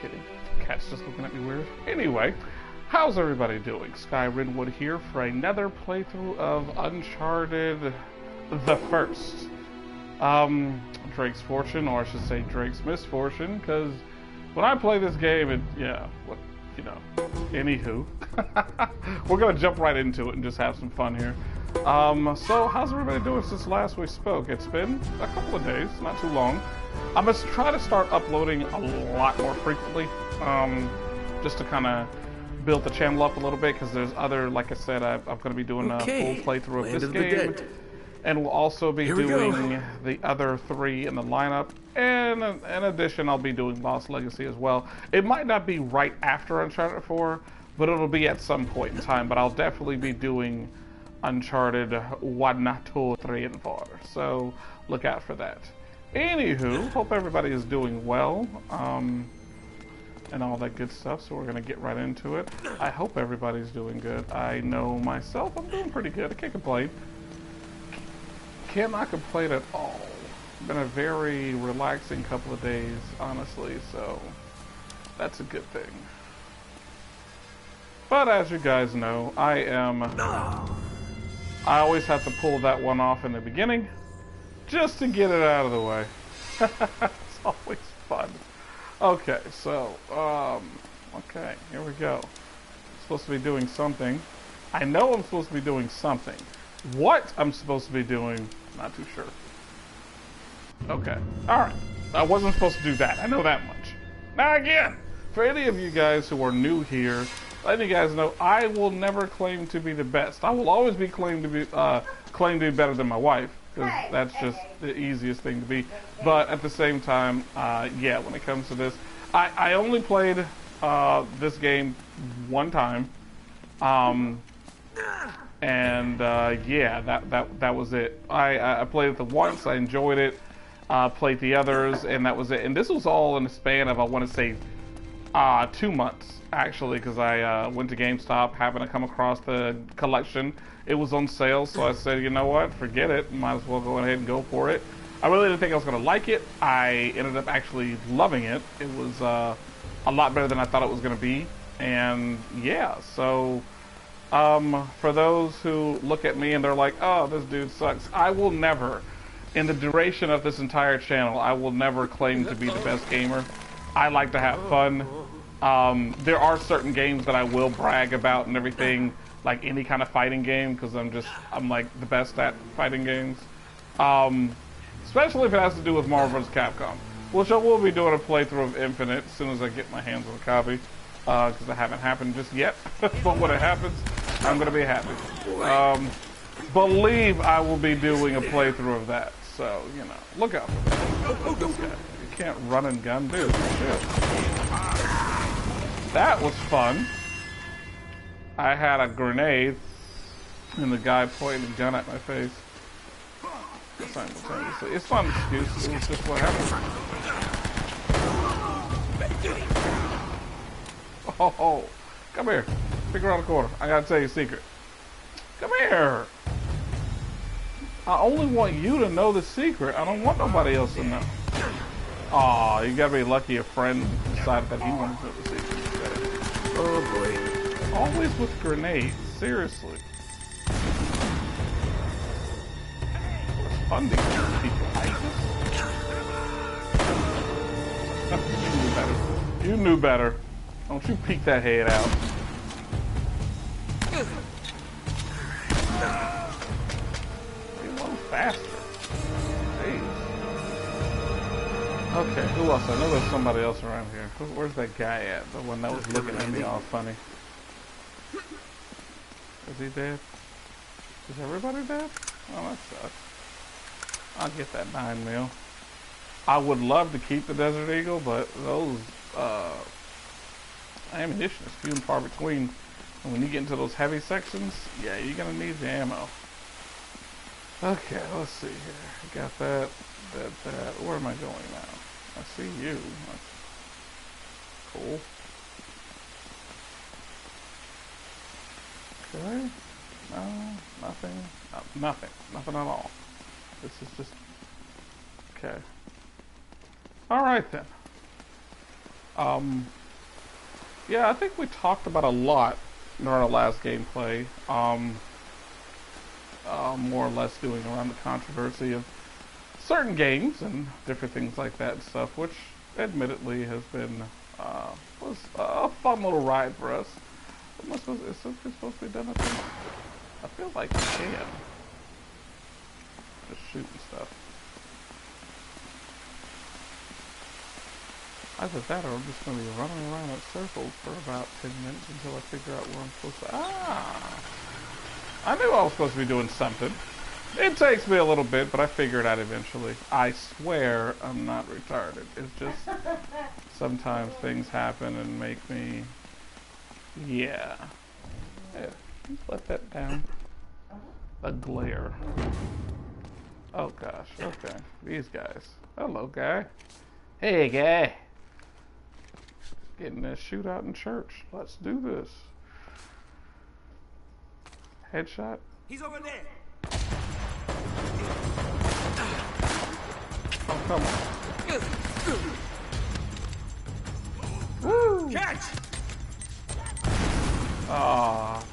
kidding. Cat's just looking at me weird. Anyway, how's everybody doing? Sky Redwood here for another playthrough of Uncharted the First. Drake's fortune, or I should say Drake's misfortune, because when I play this game, anywho. We're gonna jump right into it and just have some fun here. So how's everybody doing since last we spoke? It's been a couple of days, not too long. I'm gonna try to start uploading a lot more frequently, just to kind of build the channel up a little bit, because there's other, like I said, I'm going to be doing a full playthrough of this game, and we'll also be doing the other 3 in the lineup, and in addition, I'll be doing Lost Legacy as well. It might not be right after Uncharted 4, but it'll be at some point in time, but I'll definitely be doing Uncharted 1, 2, 3, and 4, so look out for that. Anywho, hope everybody is doing well, and all that good stuff, so we're going to get right into it. I hope everybody's doing good. I know myself, I'm doing pretty good. I can't complain. Cannot complain at all. It's been a very relaxing couple of days, honestly, so that's a good thing. But as you guys know, I always have to pull that one off in the beginning, just to get it out of the way. It's always fun. Okay, so, okay, here we go. I'm supposed to be doing something. I know I'm supposed to be doing something. What I'm supposed to be doing, not too sure. Okay, alright. I wasn't supposed to do that. I know that much. Now again, for any of you guys who are new here, letting you guys know, I will never claim to be the best. I will always be claimed to be better than my wife, because that's just the easiest thing to be. But at the same time, yeah, when it comes to this, I only played this game one time, and yeah, that was it. I played it the once, I enjoyed it, played the others, and that was it. And this was all in the span of, I want to say, 2 months. Actually, because I went to GameStop, happened to come across the collection. It was on sale, so I said, you know what, forget it. Might as well go ahead and go for it. I really didn't think I was going to like it. I ended up actually loving it. It was a lot better than I thought it was going to be. And yeah, so for those who look at me and they're like, oh, this dude sucks, I will never, in the duration of this entire channel, I will never claim to be the best gamer. I like to have fun. There are certain games that I will brag about and everything, like any kind of fighting game, because I'm like the best at fighting games. Especially if it has to do with Marvel vs. Capcom, which I will be doing a playthrough of Infinite as soon as I get my hands on a copy, because it haven't happened just yet. But when it happens, I'm going to be happy. Believe I will be doing a playthrough of that, so, you know, look out for that. This guy. You can't run and gun, dude. Chill. That was fun. I had a grenade, and the guy pointed a gun at my face. Simultaneously. It's not an excuse, it was just what happened. Oh, come here. Pick around the corner. I gotta tell you a secret. Come here. I only want you to know the secret. I don't want nobody else to know. Aw, you gotta be lucky a friend decided that he wanted to know the secret. Oh boy. Always with grenades, seriously. It's fun to kill people. You knew better. You knew better. Don't you peek that head out. Be a little faster. Jeez. Okay, who else? I know there's somebody else around here. Where's that guy at? The one that was looking at me all funny. Is he dead? Is everybody dead? Oh, that sucks. I'll get that 9 mil. I would love to keep the Desert Eagle, but those ammunition is few and far between. And when you get into those heavy sections, yeah, you're gonna need the ammo. Okay, let's see here. I got that. Where am I going now? I see you. That's cool. Okay. No, nothing. Nothing. Nothing at all. This is just... Okay. Alright then. Yeah, I think we talked about a lot during our last gameplay. More or less doing around the controversy of certain games and different things like that and stuff, which admittedly has been was a fun little ride for us. Is something supposed to be done? I feel like you can just shoot and stuff. Either that or I'm just going to be running around in circles for about 10 minutes until I figure out where I'm supposed to... Ah! I knew I was supposed to be doing something. It takes me a little bit, but I figure it out eventually. I swear I'm not retarded. It's just sometimes things happen and make me... Yeah. Just let that down. The glare. Oh gosh, okay. These guys. Hello, guy. Hey, guy. Getting a shootout in church. Let's do this. Headshot. He's over there. Oh, come on. Woo! Catch! Ah,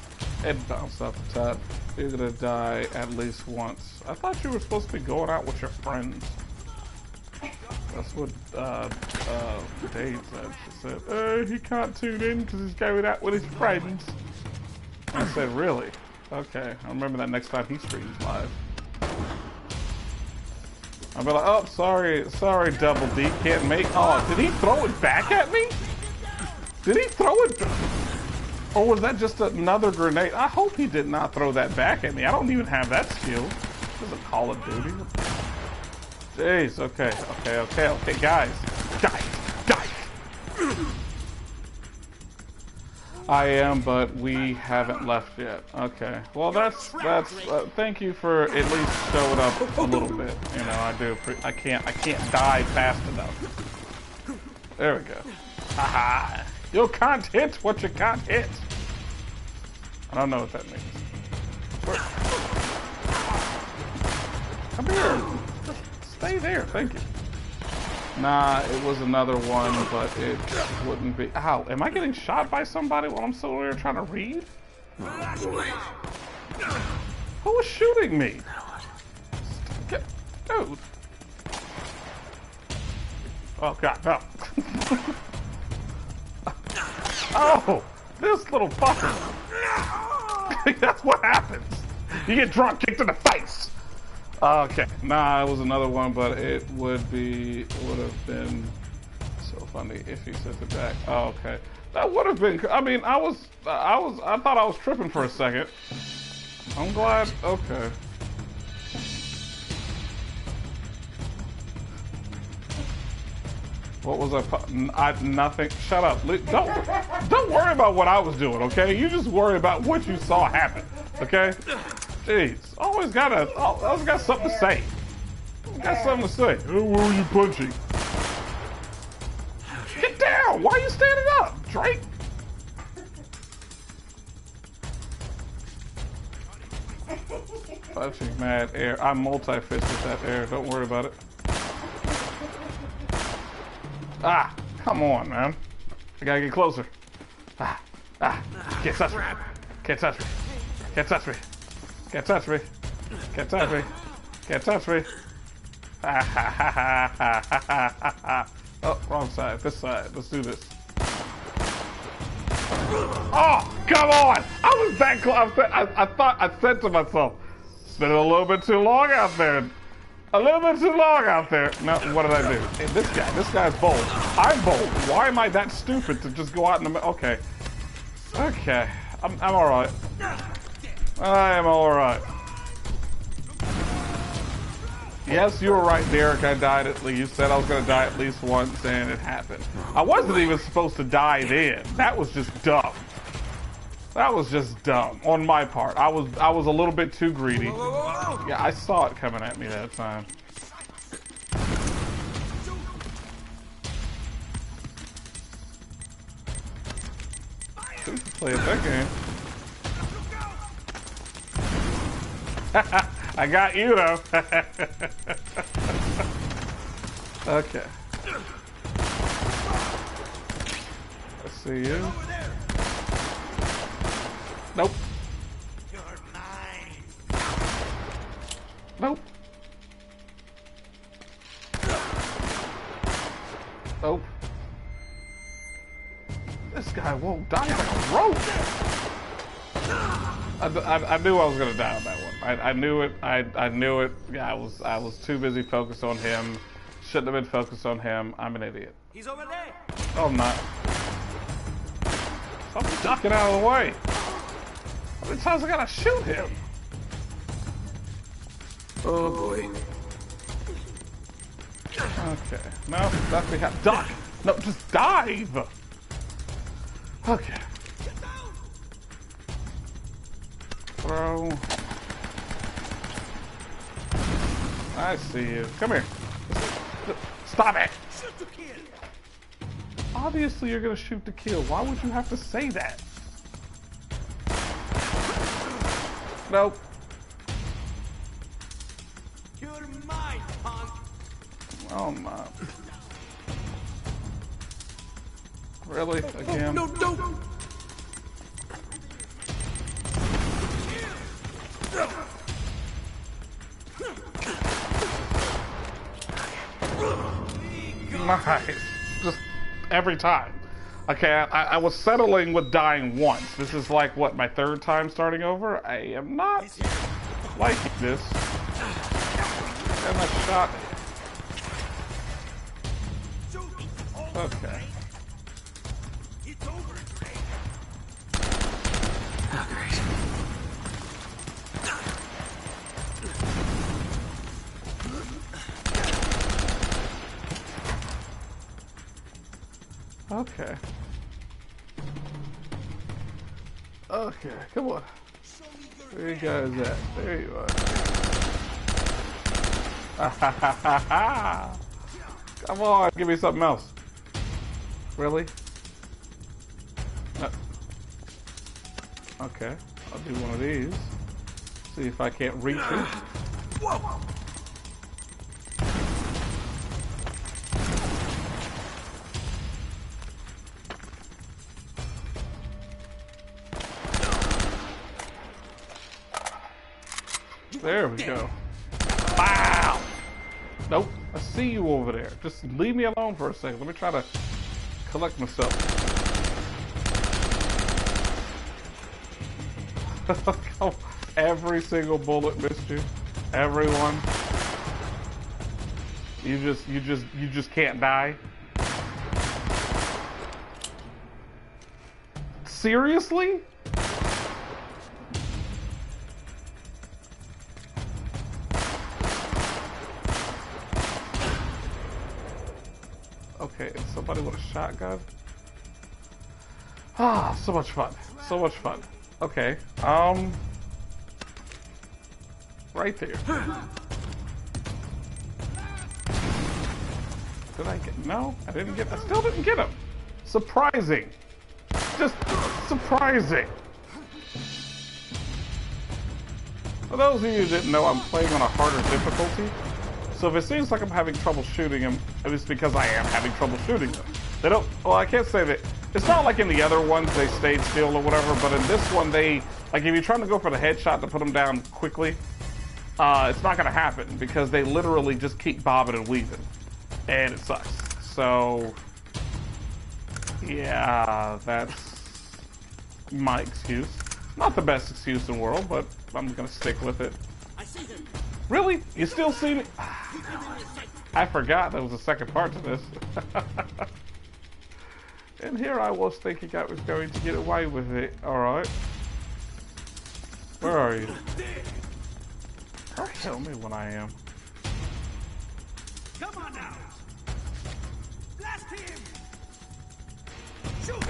it bounced off the top. You're gonna die at least once. I thought you were supposed to be going out with your friends. That's what Dave said. She said, he can't tune in because he's going out with his friends. I said, really? Okay, I'll remember that next time he streams live. I'll be like, oh, sorry, Double D, can't make... Oh, did he throw it back at me? Did he throw it... Or was that just another grenade? I hope he did not throw that back at me. I don't even have that skill. This is a Call of Duty. Jeez, okay, guys. Die. I am, but we haven't left yet. Okay, well that's thank you for at least showing up a little bit. You know, I can't die fast enough. There we go. Haha. You can't hit what you can't hit. I don't know what that means. Come here. Just stay there. Thank you. Nah, it was another one, but it wouldn't be. Ow, am I getting shot by somebody while I'm still here trying to read? Oh, boy. Who was shooting me? Dude. Oh, God, no. Oh, this little fucker. That's what happens. You get drunk, kicked in the face. Okay, nah, it was another one, but it would have been so funny if he sent it back. Oh, okay. That would have been, I mean, I thought I was tripping for a second. I'm glad, okay. What was nothing. Shut up. Don't worry about what I was doing, okay? You just worry about what you saw happen, okay? Jeez, always got something to say. Got something to say. Oh, where were you punching? Get down! Why are you standing up, Drake? Punching mad air. I multi-fisted that air. Don't worry about it. Ah, come on, man. I gotta get closer. Can't touch me. Can't touch me. Can't touch me. Can't touch me. Can't touch me. Can't touch me. Oh, wrong side. This side. Let's do this. Oh, come on! I was that close. I said to myself, spent a little bit too long out there. A little bit too long out there. No, what did I do? Hey, this guy's bold. I'm bold. Why am I that stupid to just go out in the middle? Okay. Okay. I'm alright. I am alright. Yes, you were right, Derek. I died at least. You said I was going to die at least once, and it happened. I wasn't even supposed to die then. That was just dumb. That was just dumb on my part. I was a little bit too greedy. Yeah, I saw it coming at me that time. Who can play that game? I got you though. Okay. I see you. Over there. Nope. You're mine. Nope. Nope. This guy won't die like a rope. I knew I was gonna die on that one. I knew it. I knew it. Yeah, I was too busy focused on him. Shouldn't have been focused on him. I'm an idiot. He's over there. Oh, I'm not. I'm ducking out of the way. How many times I gotta shoot him? Oh boy. Okay. No, that's behind. Duck! No, just dive! Okay. Throw. I see you. Come here. Stop it! Shoot to kill. Obviously you're gonna shoot to kill. Why would you have to say that? Nope. You're mine, punk. Oh my. Really? Again? No, don't! Nice. Just every time. Okay, I was settling with dying once. This is like, what, my third time starting over? I am not liking this. And I shot. Okay. It's over, Greg. Oh, great. Okay. Okay, come on. Where you guys at? There you are. Come on, give me something else. Really? No. Okay, I'll do one of these. See if I can't reach it. Whoa. There we go. Wow! Nope, I see you over there. Just leave me alone for a second. Let me try to collect myself. Every single bullet missed you. Everyone. You just can't die. Seriously? Okay, somebody with a shotgun. Ah, so much fun. So much fun. Okay, right there. Did I get, no, I didn't get, I still didn't get him. Surprising. Just surprising. For those of you who didn't know, I'm playing on a harder difficulty. So if it seems like I'm having trouble shooting him, it's because I am having trouble shooting them. They don't, well, I can't say that. It's not like in the other ones they stayed still or whatever, but in this one they, like if you're trying to go for the headshot to put them down quickly, it's not gonna happen because they literally just keep bobbing and weaving. And it sucks. So, yeah, that's my excuse. Not the best excuse in the world, but I'm gonna stick with it. I see him. Really? You still see me? I forgot there was a second part to this. And here I was thinking I was going to get away with it. Alright. Where are you? Don't tell me when I am. Come on now. Blast him. Shoot.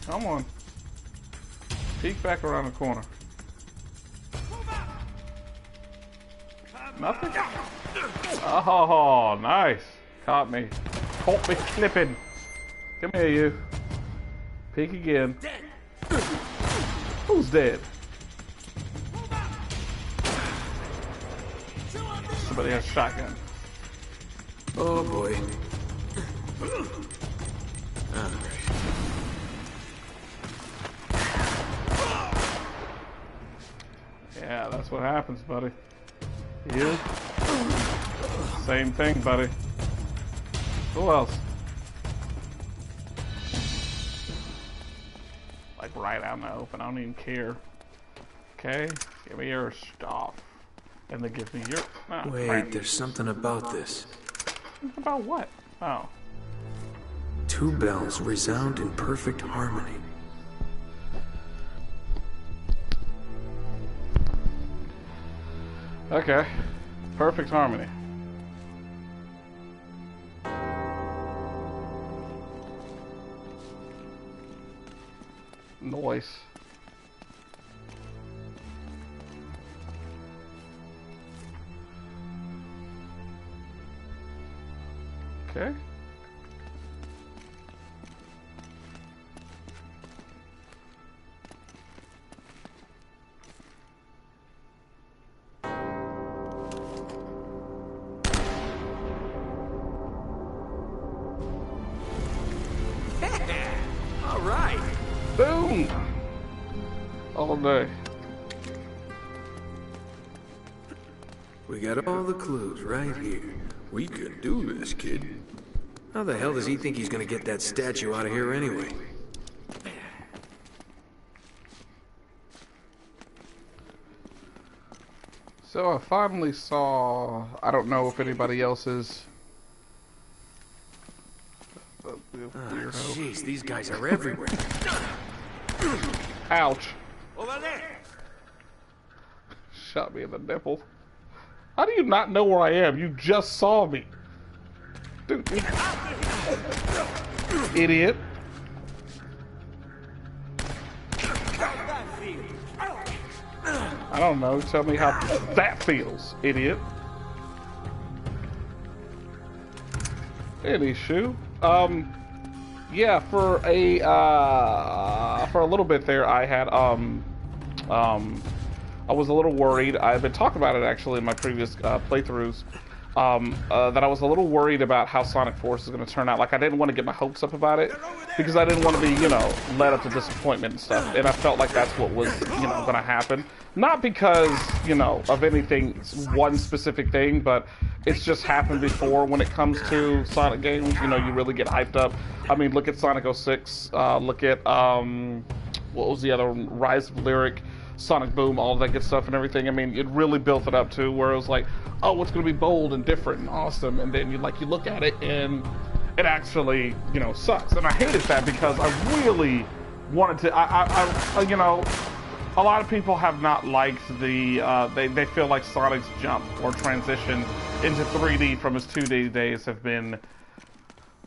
Come on. Peek back around the corner. Nothing? Oh, nice. Caught me. Caught me slipping. Come here, you. Peek again. Dead. Who's dead? but he has a shotgun. Oh boy. Yeah, that's what happens, buddy. You? Same thing, buddy. Who else? Like right out in the open. I don't even care. Okay, give me your stuff. And then give me your... Oh, Wait, crap. there's something about this. About what? Oh. Two bells resound in perfect harmony. Okay. Perfect harmony. Noise. Okay. All right. Boom! All day. We got all the clues right here. We can do this, kid. How the hell does he think he's gonna get that statue out of here anyway? So I finally saw, I don't know if anybody else is. Jeez, these guys are everywhere. Ouch. Over there. Shot me in the nipple. How do you not know where I am? You just saw me. Dude, idiot. I don't know. Tell me how that feels, idiot. Any shoe. Yeah, for a little bit there, I had I was a little worried. I've been talking about it actually in my previous playthroughs. That I was a little worried about how Sonic Force is going to turn out. Like, I didn't want to get my hopes up about it because I didn't want to be, you know, led up to disappointment and stuff. And I felt like that's what was, you know, going to happen. Not because, you know, of anything, one specific thing, but it's just happened before when it comes to Sonic games. You know, you really get hyped up. I mean, look at Sonic 06. Look at, what was the other one? Rise of Lyric, Sonic Boom, all that good stuff and everything. I mean, it really built it up to where it was like, oh, it's going to be bold and different and awesome. And then you look at it and it actually, you know, sucks. And I hated that because I really wanted to, I you know, a lot of people have not liked the, they feel like Sonic's jump or transition into 3D from his 2D days have been,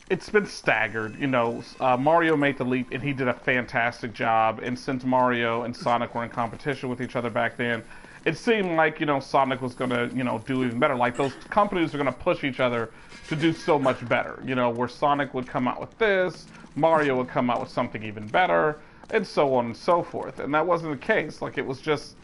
it's been staggered. You know, Mario made the leap and he did a fantastic job. And since Mario and Sonic were in competition with each other back then, it seemed like, you know, Sonic was going to, you know, do even better. Like, those companies are going to push each other to do so much better. You know, where Sonic would come out with this, Mario would come out with something even better, and so on and so forth. And that wasn't the case. Like, it was just,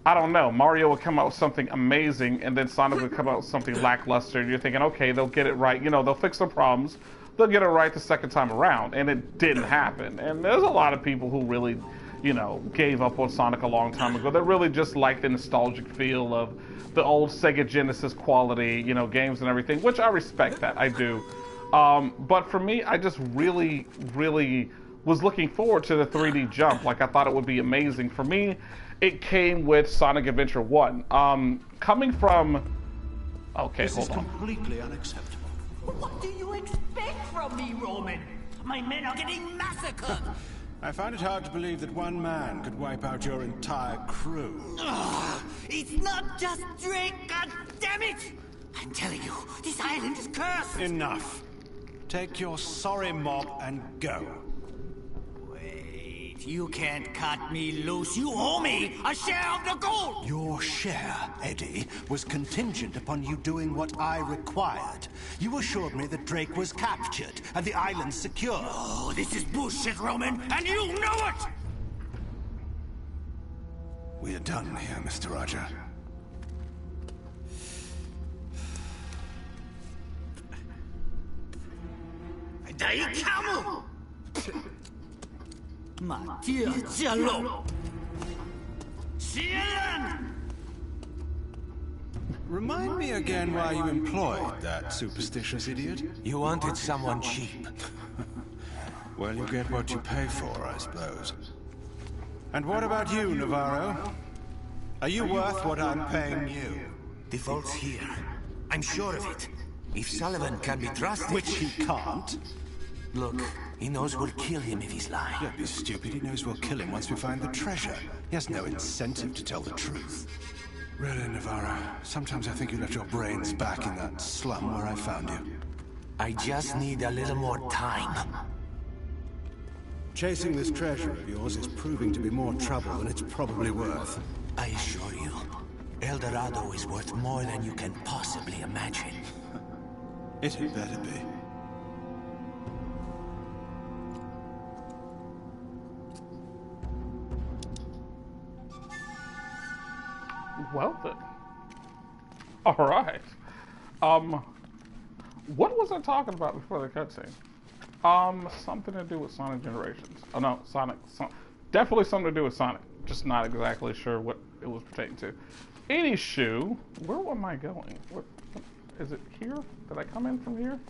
I don't know, Mario would come out with something amazing, and then Sonic would come out with something lackluster, and you're thinking, okay, they'll get it right. You know, they'll fix their problems. They'll get it right the second time around. And it didn't happen. And there's a lot of people who really, you know, gave up on Sonic a long time ago. They really just like the nostalgic feel of the old Sega Genesis quality, you know, games and everything, which I respect that, I do. But for me, I just really, really was looking forward to the 3D jump. Like, I thought it would be amazing. For me, it came with Sonic Adventure 1. Coming from... Okay, hold on. This is completely unacceptable. What do you expect from me, Roman? My men are getting massacred! I find it hard to believe that one man could wipe out your entire crew. Ugh, it's not just Drake, god damn it! I'm telling you, this island is cursed! Enough. Take your sorry mob and go. Wait, you can't cut me loose. You owe me a share of the gold! Your share, Eddie, was contingent upon you doing what I required. You assured me that Drake was captured and the island secure. Oh, this is bullshit, Roman, and you know it! We're done here, Mr. Roger. Dai Kamu! Matia Jallo! Sielan! Remind me again why you employed that superstitious idiot. You wanted someone cheap. Well, you get what you pay for, I suppose. And what about you, Navarro? Are you worth what I'm paying you? The fault's here. I'm sure of it. If Sullivan can be trusted... Which he can't. Look, he knows we'll kill him if he's lying. Don't be stupid. He knows we'll kill him once we find the treasure. He has no incentive to tell the truth. Really, Navarro, sometimes I think you left your brains back in that slum where I found you. I just need a little more time. Chasing this treasure of yours is proving to be more trouble than it's probably worth. I assure you, El Dorado is worth more than you can possibly imagine. It had better be. Well then. Alright. What was I talking about before the cutscene? Something to do with Sonic Generations. Oh no, definitely something to do with Sonic. Just not exactly sure what it was pertaining to. Any shoe, where am I going? What is it here? Did I come in from here?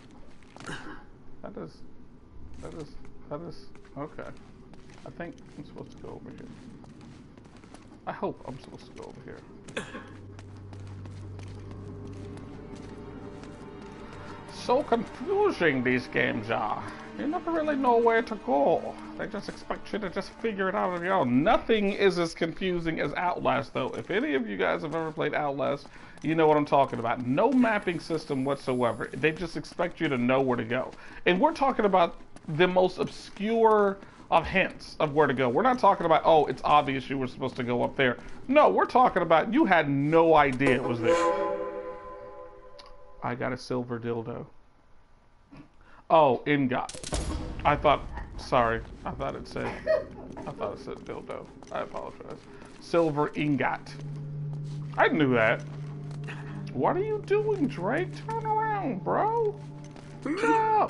That is, okay. I think I'm supposed to go over here. I hope I'm supposed to go over here. So confusing these games are. You never really know where to go. They just expect you to just figure it out on your own. Nothing is as confusing as Outlast, though. If any of you guys have ever played Outlast, you know what I'm talking about. No mapping system whatsoever. They just expect you to know where to go. And we're talking about the most obscure of hints of where to go. We're not talking about, oh, it's obvious you were supposed to go up there. No, we're talking about you had no idea it was there. I got a silver dildo. Oh, ingot. I thought it said dildo. I apologize. Silver ingot. I knew that. What are you doing, Drake? Turn around, bro. No.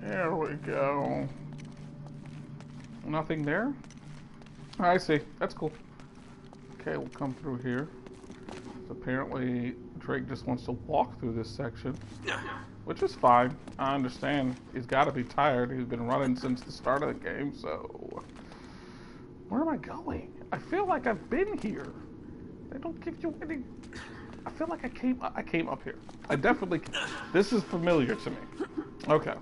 There we go. Nothing there? I see. That's cool. Okay, we'll come through here. So apparently Drake just wants to walk through this section, which is fine. I understand. He's got to be tired. He's been running since the start of the game, so... Where am I going? I feel like I've been here. They don't give you any... I feel like I came up here. I definitely... This is familiar to me. Okay.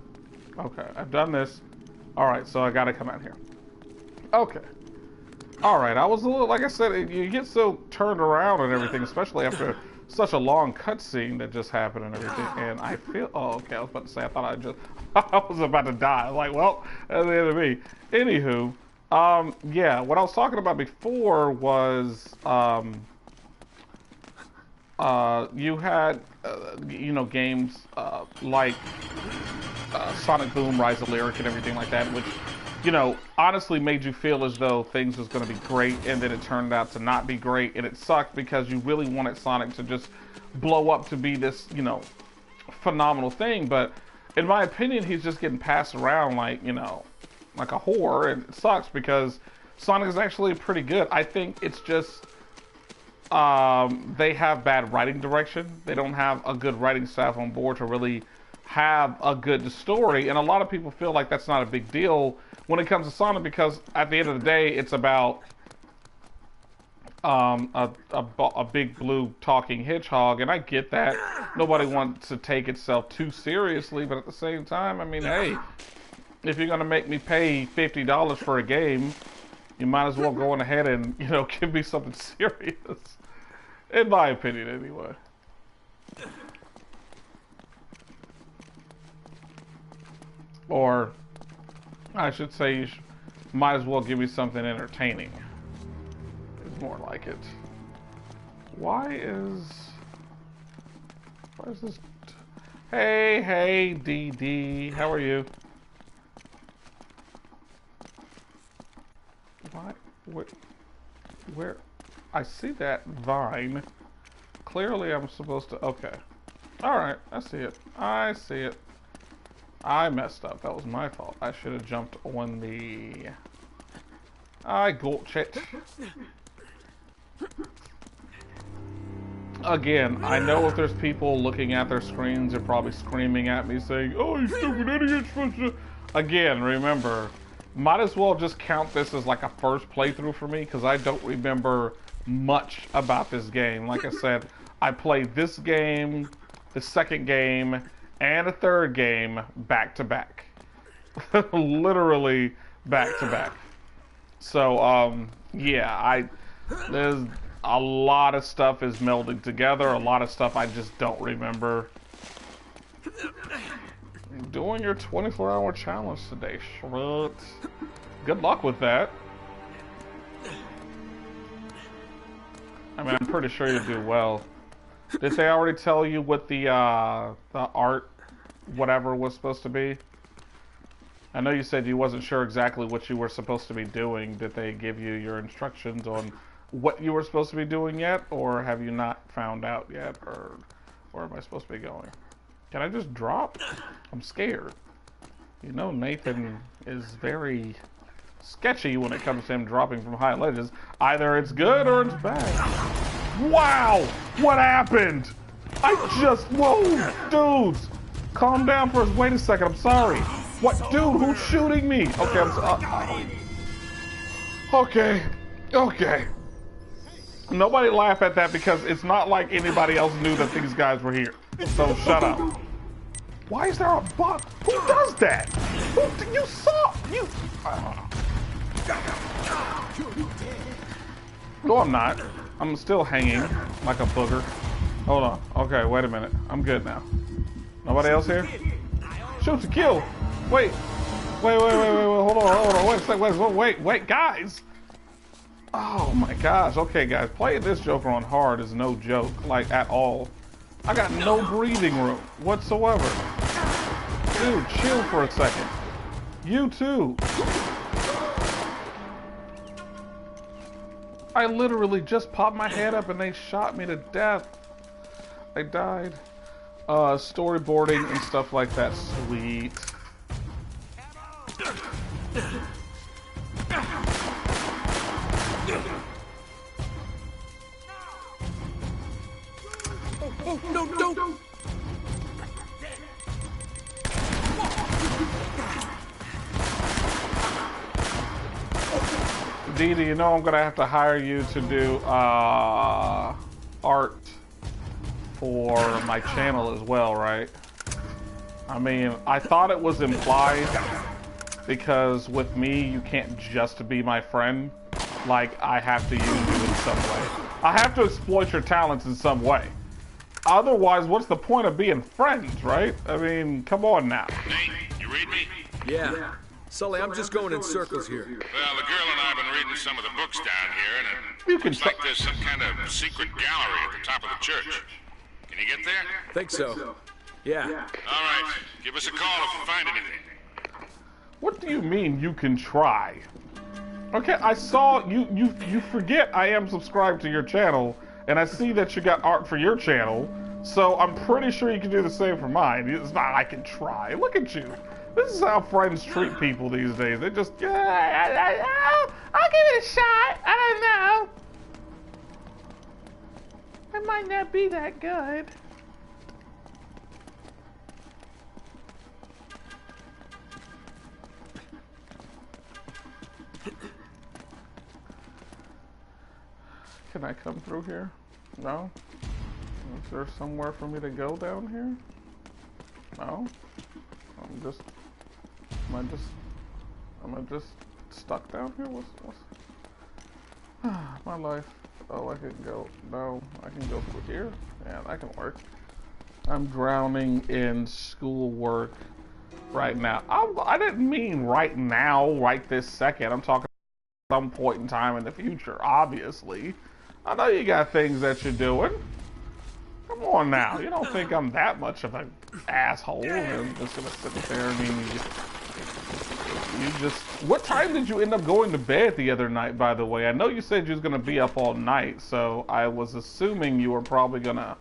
Okay, I've done this. Alright, so I gotta come out here. Okay. Alright, I was a little... Like I said, you get so turned around and everything, especially after such a long cutscene that just happened and everything, and I feel... Oh, okay, I was about to say, I was about to die. I was like, well, that's the end of me. Anywho, yeah, what I was talking about before was, you had, you know, games, like, Sonic Boom, Rise of Lyric, and everything like that, which, you know, honestly made you feel as though things was going to be great, and then it turned out to not be great, and it sucked because you really wanted Sonic to just blow up to be this, you know, phenomenal thing, but in my opinion, he's just getting passed around like, you know, like a whore, and it sucks because Sonic is actually pretty good. I think it's just, they have bad writing direction. They don't have a good writing staff on board to really have a good story, and a lot of people feel like that's not a big deal when it comes to Sonic, because at the end of the day, it's about a big blue talking hedgehog, and I get that. Nobody wants to take itself too seriously, but at the same time, I mean, hey, if you're gonna make me pay $50 for a game, you might as well go on ahead and, you know, give me something serious. In my opinion, anyway. Or, I should say, you might as well give me something entertaining. It's more like it. Why is this? Hey, DD, how are you? Why? Where? I see that vine. Clearly, I'm supposed to. Okay. Alright, I see it. I see it. I messed up. That was my fault. I should have jumped on the... I gulch it. Again, I know if there's people looking at their screens, they're probably screaming at me saying, "Oh, you stupid idiot." Again, remember, might as well just count this as like a first playthrough for me because I don't remember much about this game. Like I said, I played this game, the second game, and a third game back to back. Literally back to back. So, yeah, there's a lot of stuff is melding together. A lot of stuff I just don't remember. Doing your 24-hour challenge today, Shrut. Good luck with that. I mean, I'm pretty sure you do well. Did they already tell you what the art, whatever, was supposed to be? I know you said you wasn't sure exactly what you were supposed to be doing. Did they give you your instructions on what you were supposed to be doing yet? Or have you not found out yet? Or where am I supposed to be going? Can I just drop? I'm scared. You know Nathan is very sketchy when it comes to him dropping from high ledges. Either it's good or it's bad. Wow! What happened? Whoa! Dudes! Calm down first. Wait a second. I'm sorry. What? Dude, who's shooting me? Okay, okay. Okay. Nobody laugh at that because it's not like anybody else knew that these guys were here. So shut up. Why is there a bug? Who does that? You saw? No, I'm not. I'm still hanging like a booger. Hold on. Okay, wait a minute. I'm good now. Nobody else here? Shoot to kill. Wait. Hold on. Wait, guys. Oh my gosh. Okay, guys. Playing this Joker on hard is no joke, like at all. I got no breathing room whatsoever. Dude, chill for a second. You too. I literally just popped my head up and they shot me to death. I died. Storyboarding and stuff like that. Sweet. Oh, no, don't! Dee, you know I'm gonna have to hire you to do art for my channel as well, right? I mean, I thought it was implied because with me, you can't just be my friend. Like, I have to use you in some way. I have to exploit your talents in some way. Otherwise, what's the point of being friends, right? I mean, come on now. Nate, you read me? Yeah. Sully, I'm just going in circles here. Well, the girl and I have been reading some of the books down here, and You can looks like there's some kind of secret gallery at the top of the church. Can you get there? Think so. Yeah. All right. Give us a call if you find anything. What do you mean you can try? Okay, I saw you forget I am subscribed to your channel, and I see that you got art for your channel, so I'm pretty sure you can do the same for mine. It's not I can try. Look at you. This is how friends treat people these days. They just, yeah, I'll give it a shot. I don't know. It might not be that good. Can I come through here? No? Is there somewhere for me to go down here? No? Am I just stuck down here? What's my life? Oh, I can go. No, I can go through here. Yeah, that can work. I'm drowning in schoolwork right now. I didn't mean right now, right this second. I'm talking about some point in time in the future, obviously. I know you got things that you're doing. Come on now. You don't think I'm that much of an asshole. I'm just gonna sit there. I mean, you just... What time did you end up going to bed the other night, by the way? I know you said you was gonna be up all night, so I was assuming you were probably gonna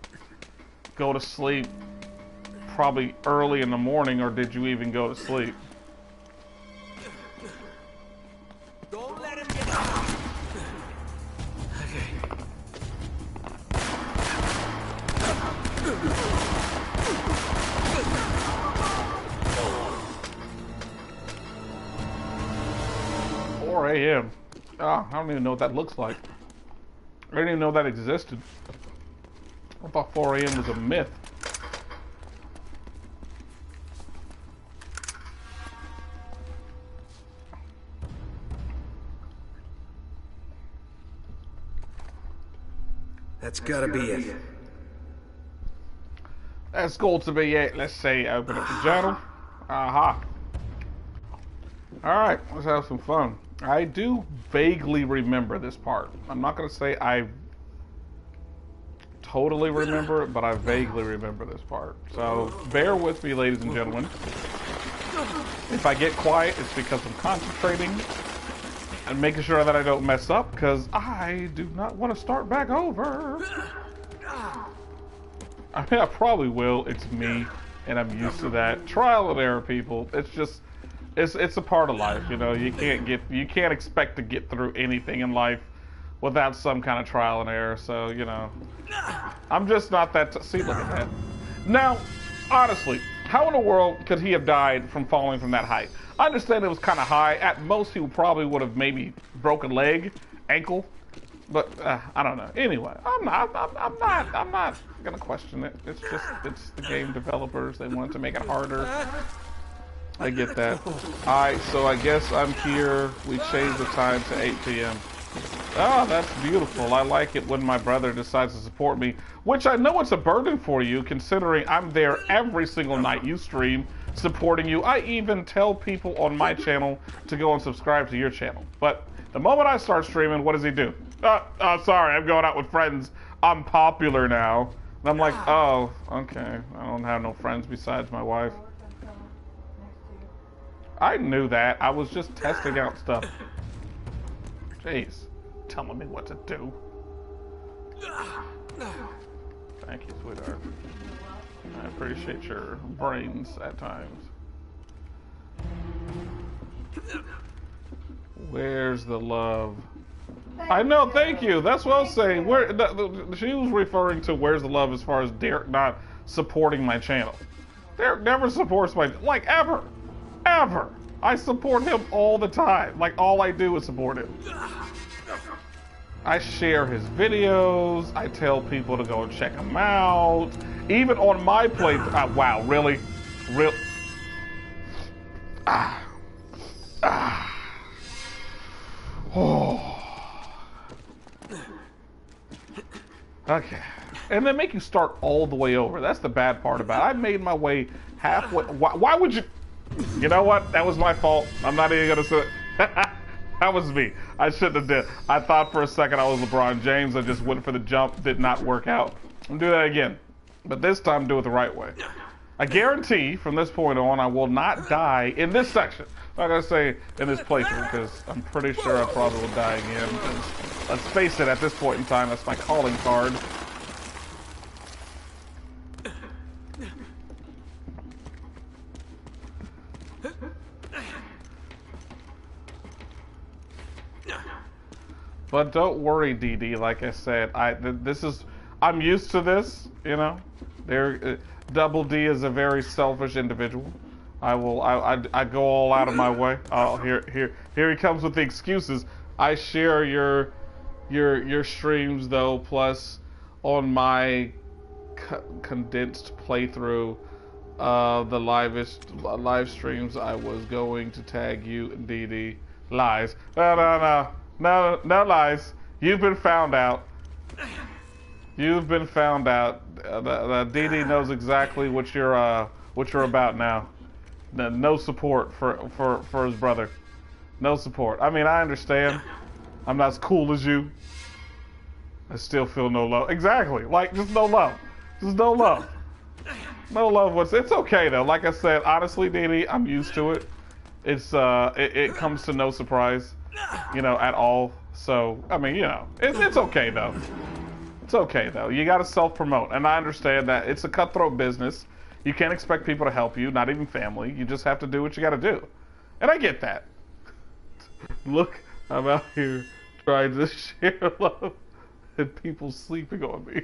go to sleep probably early in the morning, or did you even go to sleep? Don't let him get out. Okay. 4 a.m. Ah, I don't even know what that looks like. I didn't even know that existed. I thought 4 a.m. was a myth. That's gotta be it. That's going to be it. Let's say open up the journal. Aha. Alright, let's have some fun. I do vaguely remember this part. I'm not going to say I totally remember it, but I vaguely remember this part. So bear with me, ladies and gentlemen. If I get quiet, it's because I'm concentrating and making sure that I don't mess up, because I do not want to start back over. I mean, I probably will. It's me, and I'm used to that. Trial and error, people. It's just, it's a part of life, you know. You can't expect to get through anything in life without some kind of trial and error. So, you know, I'm just not that. See, look at that. Now, honestly, how in the world could he have died from falling from that height? I understand it was kind of high. At most, he probably would have maybe broken leg, ankle. But I don't know. Anyway, I'm not gonna question it. It's the game developers. They want to make it harder. I get that. Alright, so I guess I'm here. We changed the time to 8 p.m. Oh, that's beautiful. I like it when my brother decides to support me, which I know it's a burden for you, considering I'm there every single night you stream, supporting you. I even tell people on my channel to go and subscribe to your channel. But the moment I start streaming, what does he do? Sorry, I'm going out with friends. I'm popular now. And I'm like, oh, okay. I don't have no friends besides my wife. I knew that. I was just testing out stuff. Jeez. Telling me what to do. Thank you, sweetheart. I appreciate your brains at times. Where's the love? I know, thank you. That's what I was saying. She was referring to where's the love as far as Derek not supporting my channel. Derek never supports my, like, ever. Ever. I support him all the time. Like, all I do is support him. I share his videos. I tell people to go and check him out. Even on my playthrough. Wow, really? Real? Oh. Okay. And then make you start all the way over. That's the bad part about it. I made my way halfway. Why would you? You know what? That was my fault. I'm not even going to say that was me. I shouldn't have did. I thought for a second I was LeBron James. I just went for the jump. Did not work out. I'll do that again. But this time do it the right way. I guarantee from this point on I will not die in this section. I'm not going to say in this playthrough because I'm pretty sure I probably will die again. Because let's face it, at this point in time, that's my calling card. But don't worry, DD. Like I said, I'm used to this. You know, Double D is a very selfish individual. I go all out of my way. Oh, here he comes with the excuses. I share your streams though, plus on my condensed playthrough, the live streams, I was going to tag you, DD. Lies. No lies. You've been found out. You've been found out. DD knows exactly what you're about now. No support for his brother. No support. I mean, I understand. I'm not as cool as you. I still feel no love. Exactly. Like, just no love. Just no love. No love. It's okay though. Like I said, honestly, DD, I'm used to it. It comes to no surprise, you know, at all. So, I mean, you know, it's okay though. It's okay though. You got to self-promote, and I understand that it's a cutthroat business. You can't expect people to help you, not even family. You just have to do what you got to do, and I get that. Look, I'm out here trying to share love, and people sleeping on me.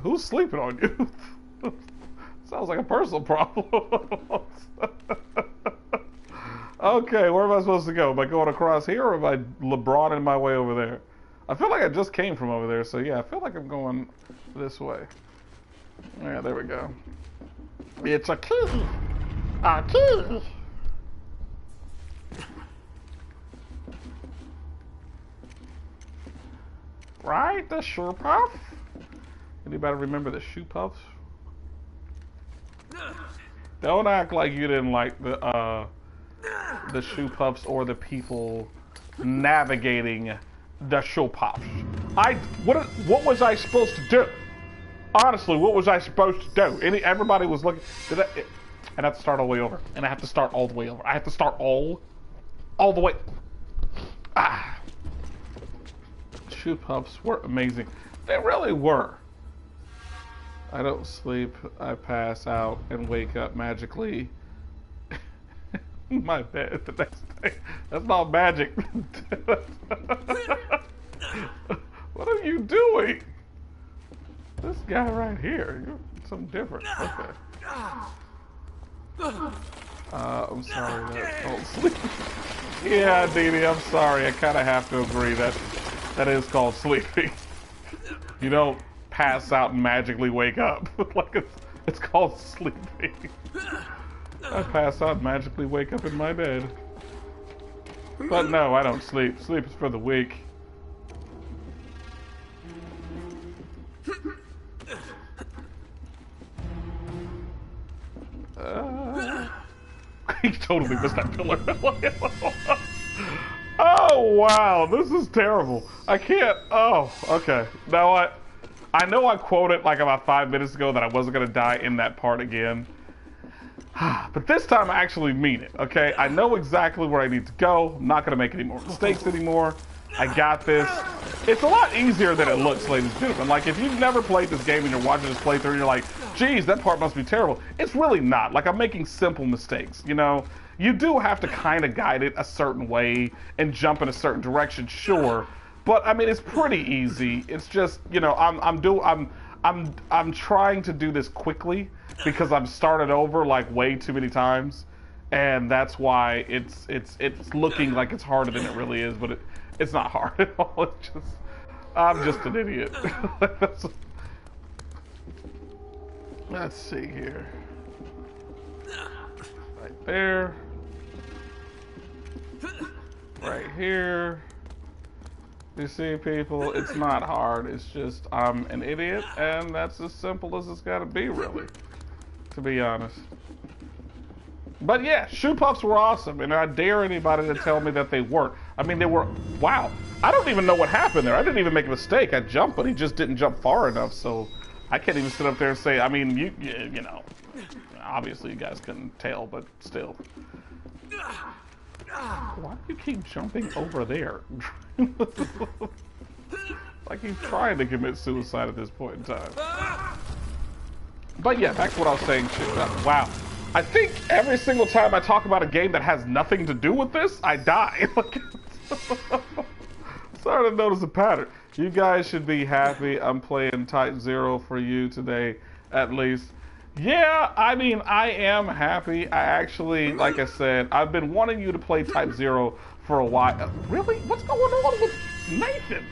Who's sleeping on you? Sounds like a personal problem. Okay, where am I supposed to go? Am I going across here, or am I LeBroning my way over there? I feel like I just came from over there, so yeah, I feel like I'm going this way. Yeah, there we go. It's a key. A key. Right, the shoe puff. Anybody remember the shoe puffs? Don't act like you didn't like the shoe puffs or the people navigating the shoe puffs. What was I supposed to do? Honestly, what was I supposed to do? Everybody was looking. I'd have to start all the way over, and I have to start all the way over. I have to start all the way. Shoe puffs were amazing. They really were. I don't sleep. I pass out and wake up magically in my bed the next day. That's not magic. What are you doing? This guy right here. You're something different. Okay. I'm sorry. Don't sleep. Yeah, Dee Dee, I'm sorry. I kind of have to agree that is called sleeping. You don't pass out and magically wake up. Like it's called sleeping. I pass out and magically wake up in my bed. But no, I don't sleep. Sleep is for the weak. He totally missed that pillar. Oh wow, this is terrible. I can't. Oh, okay. Now I know I quoted like about 5 minutes ago that I wasn't gonna die in that part again. But this time I actually mean it, okay? I know exactly where I need to go. I'm not gonna make any more mistakes anymore. I got this. It's a lot easier than it looks, ladies and gentlemen. Like, if you've never played this game and you're watching this playthrough and you're like, geez, that part must be terrible. It's really not. Like, I'm making simple mistakes, you know? You do have to kind of guide it a certain way and jump in a certain direction, sure. But, I mean, it's pretty easy. It's just, you know, I'm trying to do this quickly because I've started over like way too many times, and that's why it's looking like it's harder than it really is, but it's not hard at all. It's just I'm just an idiot. Let's see here. Right there. Right here. You see, people, it's not hard. It's just I'm an idiot, and that's as simple as it's got to be, really, to be honest. But yeah, shoe puffs were awesome, and I dare anybody to tell me that they weren't. I mean, they were, wow. I don't even know what happened there. I didn't even make a mistake. I jumped, but he just didn't jump far enough, so I can't even sit up there and say, I mean, you know, obviously you guys couldn't tell, but still. Why do you keep jumping over there? Like he's trying to commit suicide at this point in time. But yeah, back to what I was saying too. Wow. I think every single time I talk about a game that has nothing to do with this, I die. Starting to notice a pattern. You guys should be happy I'm playing Type 0 for you today, at least. Yeah, I mean, I am happy. I actually, like I said, I've been wanting you to play Type 0 for a while. Really? What's going on with Nathan?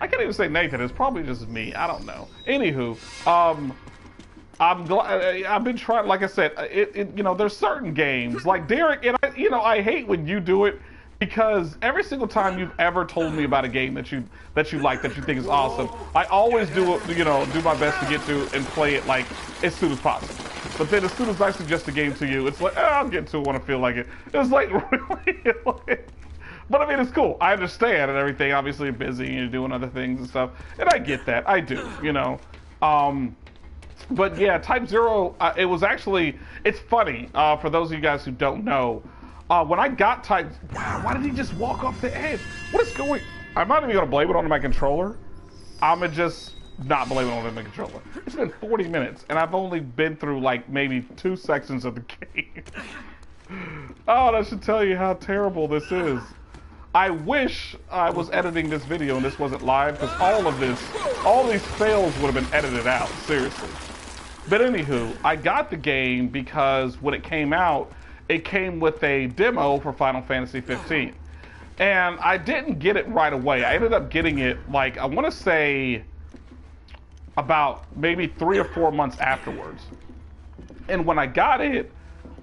I can't even say Nathan. It's probably just me. I don't know. Anywho, I'm glad. I've been trying. Like I said, you know, there's certain games like Derek, and I hate when you do it because every single time you've ever told me about a game that you like, that you think is awesome, I always do my best to get to and play it like as soon as possible. But then as soon as I suggest a game to you, it's like, I'll get to it when I feel like it. It's like, really? But I mean, it's cool. I understand and everything. Obviously, you're busy and you're doing other things and stuff. And I get that. I do, you know. But yeah, Type 0, it was actually, it's funny, for those of you guys who don't know, when I got Type, wow, why did he just walk off the edge? What is going, I'm not even going to blame it on my controller. I'm going to just not blame it on the controller. It's been 40 minutes, and I've only been through like maybe 2 sections of the game. Oh, that should tell you how terrible this is. I wish I was editing this video and this wasn't live, because all these fails would have been edited out, seriously. But anywho, I got the game because when it came out, it came with a demo for Final Fantasy 15. And I didn't get it right away. I ended up getting it, like, I want to say about maybe 3 or 4 months afterwards. And when I got it,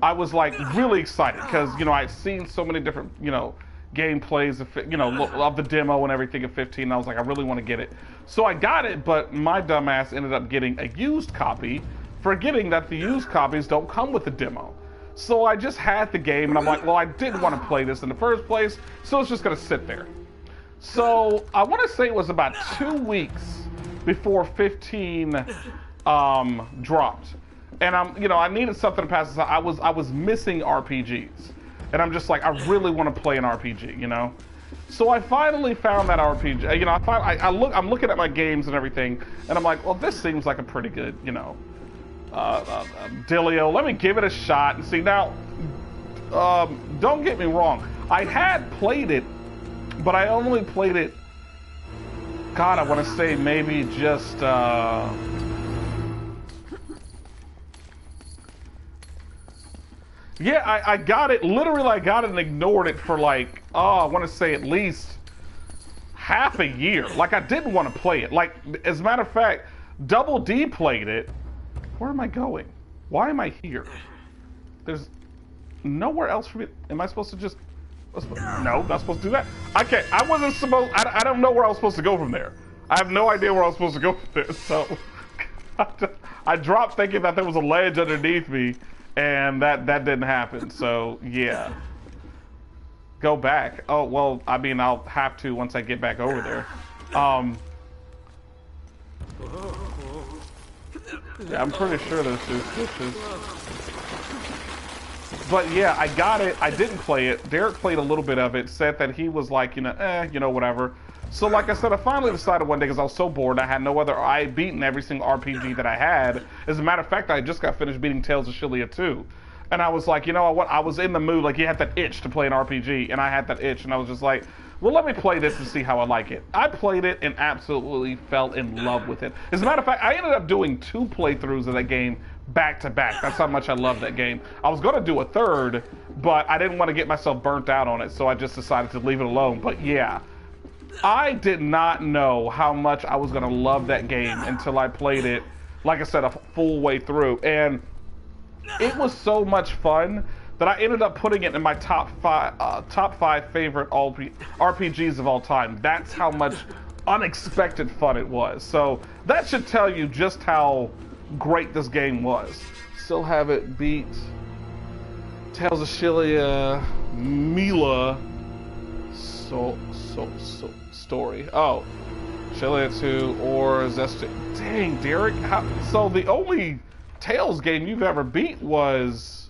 I was like really excited because, you know, I'd seen so many different, you know, gameplays of, you know, of the demo and everything of 15. And I was like, I really want to get it. So I got it, but my dumbass ended up getting a used copy, forgetting that the used copies don't come with the demo. So I just had the game, and I'm like, well, I didn't want to play this in the first place, so it's just going to sit there. So I want to say it was about 2 weeks before 15 dropped. And I needed something to pass this out. I was missing RPGs. And I'm just like, I really want to play an RPG, you know? So I finally found that RPG. You know, I'm looking at my games and everything, and I'm like, well, this seems like a pretty good, you know, dealio. Let me give it a shot and see. Now, don't get me wrong. I had played it, but I only played it, God, I want to say maybe just, yeah, I got it, literally I got it and ignored it for like, I want to say at least half a year. Like, I didn't want to play it. Like, as a matter of fact, Double D played it. Where am I going? Why am I here? There's nowhere else for me. Am I supposed to just... No, not supposed to do that. I wasn't supposed... I don't know where I was supposed to go from there. I have no idea where I was supposed to go from there, so... I dropped thinking that there was a ledge underneath me, and that didn't happen, so, yeah. Go back. Oh, well, I mean, I'll have to once I get back over there. Yeah, I'm pretty sure there's 2 switches. But yeah, I got it. I didn't play it. Derek played a little bit of it, said that he was like, you know, whatever. So like I said, I finally decided one day, because I was so bored, I had no other, I had beaten every single RPG that I had. As a matter of fact, I just got finished beating Tales of Shillia 2. And I was like, you know what, I was in the mood, like you had that itch to play an RPG, and I had that itch, and I was just like, well, let me play this and see how I like it. I played it and absolutely fell in love with it. As a matter of fact, I ended up doing 2 playthroughs of that game back to back. That's how much I love that game. I was going to do a third, but I didn't want to get myself burnt out on it, so I just decided to leave it alone. But yeah, I did not know how much I was going to love that game until I played it, like I said, a full way through. And it was so much fun that I ended up putting it in my top 5 favorite RPGs of all time. That's how much unexpected fun it was. So that should tell you just how great this game was. Still haven't beat Tales of Shillia Mila story. Oh, Shillia 2 or Zest. Dang, Derek. So the only Tales game you've ever beat was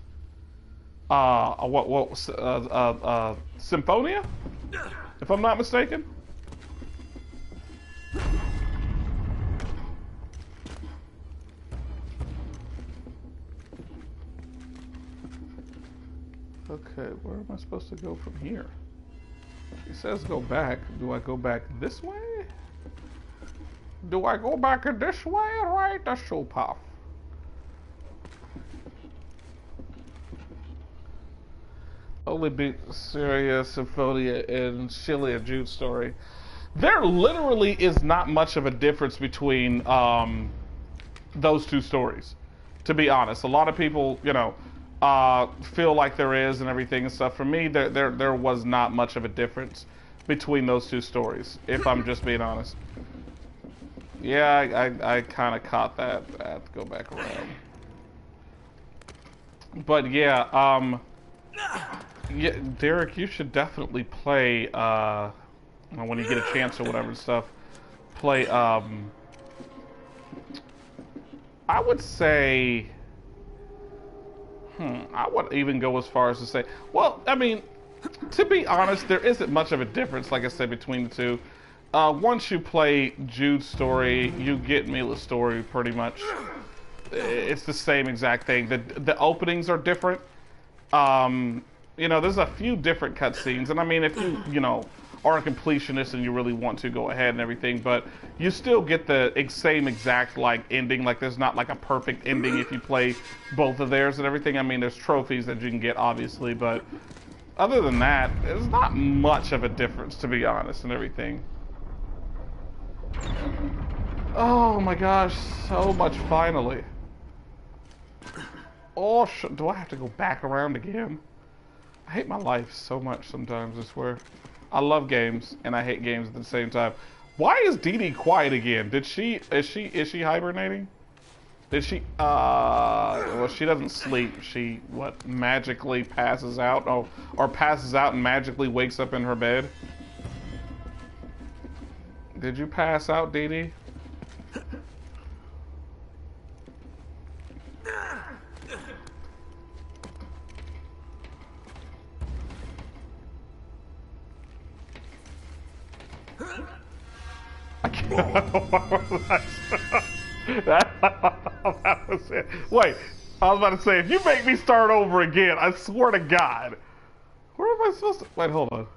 Symphonia, if I'm not mistaken. Okay, where am I supposed to go from here? He says go back. Do I go back this way? Do I go back this way or right? The show path. Only beat Syria, Symphonia, and Shillia Jude story. There literally is not much of a difference between those 2 stories, to be honest. A lot of people, you know, feel like there is and everything and stuff. For me, there was not much of a difference between those 2 stories, if I'm just being honest. Yeah, I kind of caught that. I have to go back around. But yeah, yeah, Derek, you should definitely play, when you get a chance or whatever and stuff, play, I would say, I would even go as far as to say, well, I mean, to be honest, there isn't much of a difference, like I said, between the 2. once you play Jude's story, you get Mila's story pretty much. It's the same exact thing. The openings are different. You know, there's a few different cutscenes, and I mean, if you know, are a completionist and you really want to go ahead and everything, but you still get the same exact like ending. Like there's not like a perfect ending if you play both of theirs and everything. I mean, there's trophies that you can get obviously, but other than that, there's not much of a difference, to be honest, and everything. Oh my gosh, so much finally. Oh, do I have to go back around again? I hate my life so much sometimes, I swear. I love games, and I hate games at the same time. Why is Dee Dee quiet again? Is she hibernating? Did she, well, she doesn't sleep. She, what, magically passes out? Oh, or passes out and magically wakes up in her bed? Did you pass out, Dee Dee? I can't. That was it. Wait, I was about to say, if you make me start over again, I swear to God. Where am I supposed to? Wait, hold on.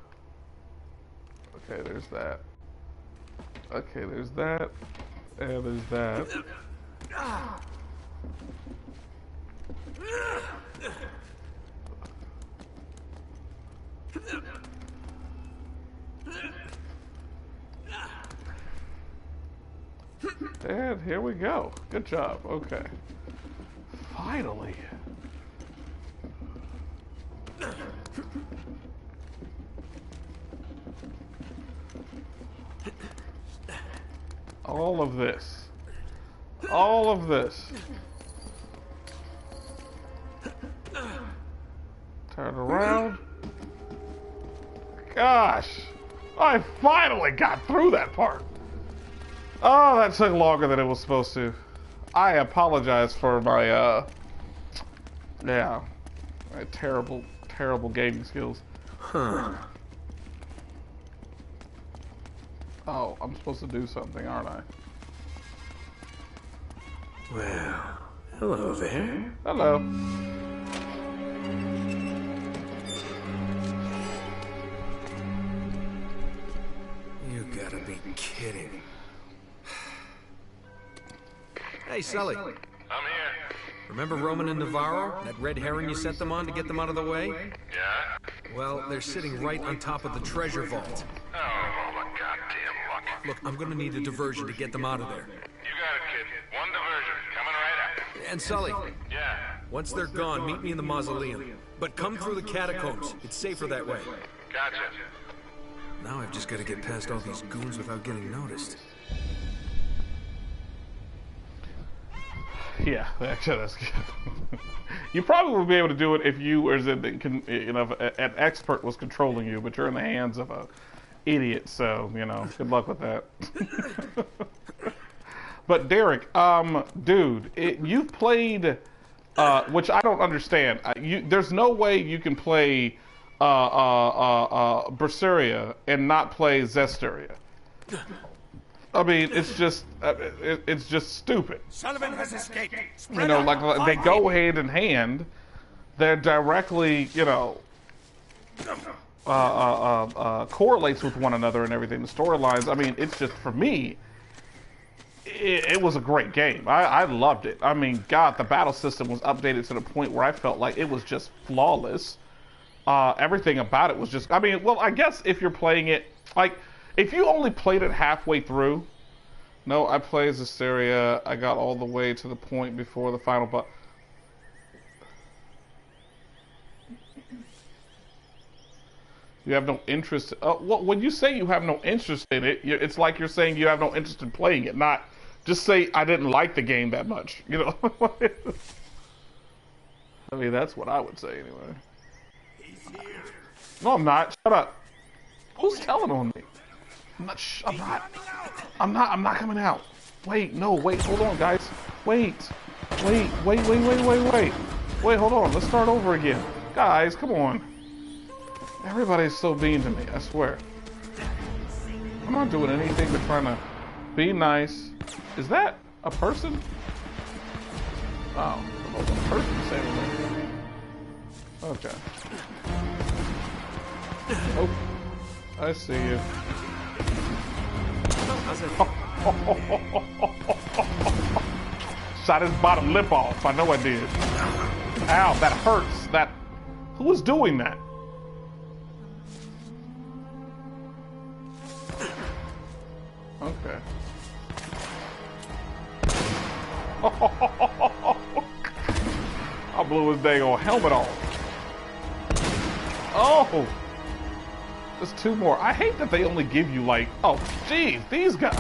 Okay, there's that. Okay, there's that. And there's that. And here we go. Good job. Okay. Finally. All of this. All of this. Turn around. Gosh. I finally got through that part. Oh, that took longer than it was supposed to. I apologize for my, yeah, my terrible, terrible gaming skills. Huh. Oh, I'm supposed to do something, aren't I? Well, hello there. Hello. You gotta be kidding. Hey, Sully. I'm here. Remember Roman and Navarro? That red herring you sent them on to get them out of the way? Yeah? Well, they're sitting right on top of the treasure vault. Oh, my goddamn luck. Look, I'm gonna need a diversion to get them out of there. You got it, kid. One diversion. Coming right up. And Sully, Yeah. once they're gone, meet me in the mausoleum. But come through the catacombs. It's safer that way. Gotcha. Now I've just gotta get past all these goons without getting noticed. Yeah, actually, that's good. You probably would be able to do it if you, or you know, if an expert was controlling you, but you're in the hands of a idiot, so, you know, good luck with that. But Derek, dude, you've played, which I don't understand. There's no way you can play Berseria and not play Zestiria. I mean, it's just stupid. Sullivan has escaped. You know, like they go hand in hand. They're directly, you know, correlates with one another and everything. The storylines. I mean, it's just, for me, it was a great game. I loved it. I mean, God, the battle system was updated to the point where I felt like it was just flawless. Everything about it was just. I mean, well, I guess if you're playing it like. If you only played it halfway through, no, I played Zestiria. I got all the way to the point before the final boss. You have no interest. Well, when you say you have no interest in it, it's like you're saying you have no interest in playing it. Not just say I didn't like the game that much. You know. I mean, that's what I would say anyway. No, I'm not. Shut up. Who's telling on me? I'm not coming out. Wait, no, wait, hold on, guys. Wait, hold on, let's start over again. Guys, come on. Everybody's so mean to me, I swear. I'm not doing anything but trying to be nice. Is that a person? Oh, there's a person standing there. Okay. Oh, I see you. Shot his bottom lip off. I know I did. Ow, that hurts. Who was doing that? Okay. I blew his dang old helmet off. Oh! There's two more. I hate that they only give you like, oh, geez, these guys.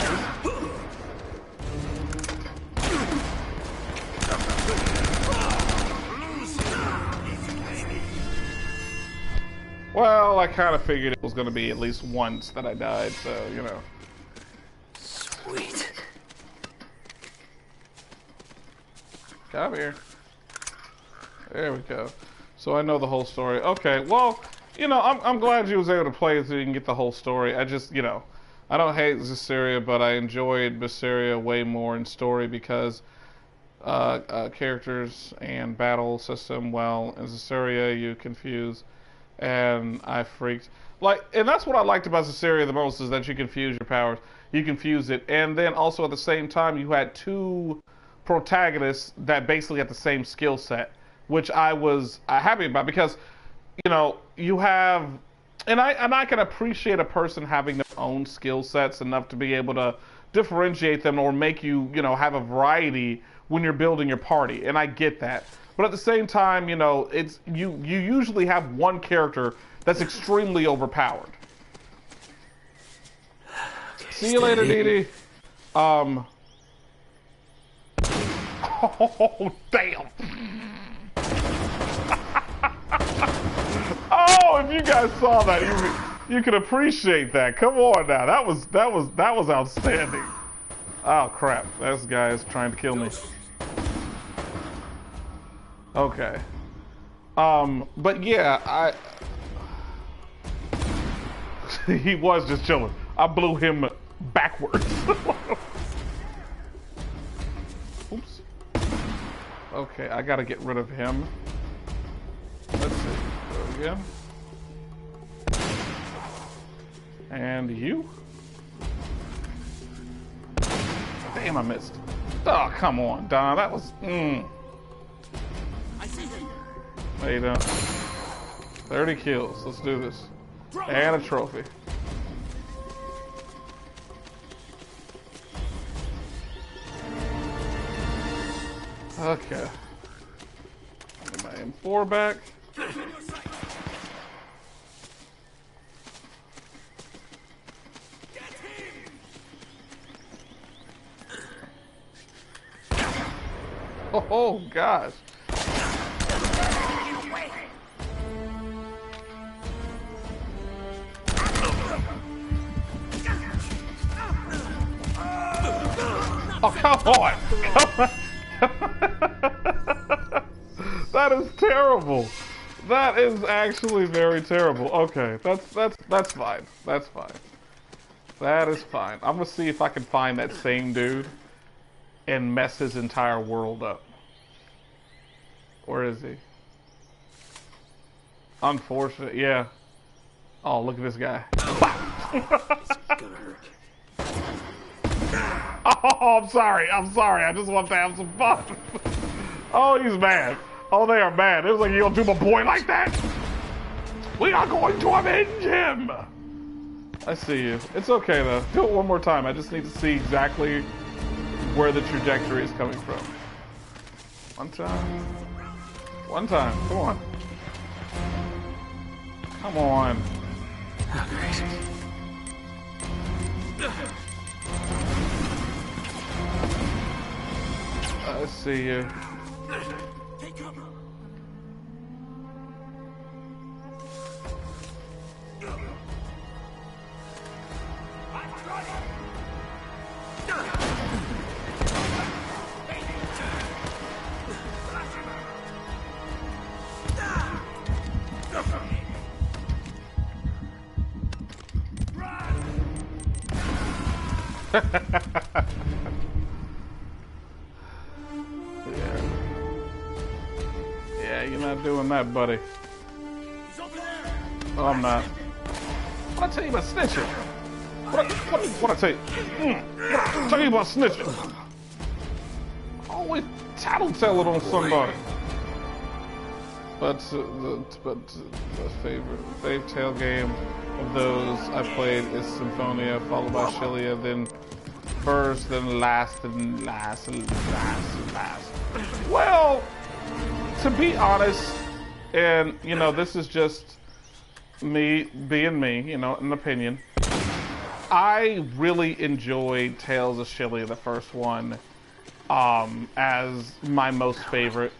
Well, I kind of figured it was going to be at least once that I died, so, you know. Sweet. Come here. There we go. So I know the whole story. Okay, well, you know, I'm glad you was able to play it so you can get the whole story. I just, you know, I don't hate Zassyria, but I enjoyed Visceria way more in story because characters and battle system, well, in Zassyria you confuse, and I freaked. Like, and that's what I liked about Zassyria the most, is that you confuse your powers. You confuse it, and then also at the same time you had two protagonists that basically had the same skill set, which I was happy about, because, you know, you have, and I can appreciate a person having their own skill sets enough to be able to differentiate them or make you, you know, have a variety when you're building your party, and I get that. But at the same time, you know, it's you usually have one character that's extremely overpowered. See you later, Dee Dee. Oh, damn. Oh, if you guys saw that, you could appreciate that. Come on now. That was outstanding. Oh crap. This guy is trying to kill me. Okay. But yeah, he was just chilling. I blew him backwards. Oops. Okay, I gotta get rid of him. Let's see. Go again. And you? Damn, I missed. Oh, come on, Don. That was. I see him. There you go. 30 kills. Let's do this. And a trophy. Okay. Get my M4 back. Oh gosh. Oh, come on! Come on! That is terrible. That is actually very terrible. Okay, that's fine. That's fine. That is fine. I'm gonna see if I can find that same dude and mess his entire world up. Where is he? Unfortunate, yeah. Oh, look at this guy. Oh, I'm sorry. I just want to have some fun. Oh, he's mad. Oh, they are mad. It was like, you gonna do my boy like that? We are going to avenge him. I see you. It's okay, though. Do it one more time. I just need to see exactly where the trajectory is coming from. One time. One time. Come on. Come on. Oh, great. I see you. Take cover. Yeah, you're not doing that, buddy. Oh, I'm not. What I tell you about snitching? What I tell you? What I tell you about snitching? Always tattletailing on somebody. But the fave tale game of those I played is Symphonia, followed by Shilia, then first, then last, and last, and last, and last. Well, to be honest, and you know, this is just me being me, you know, an opinion. I really enjoyed Tales of Shilia, the first one, as my most favorite.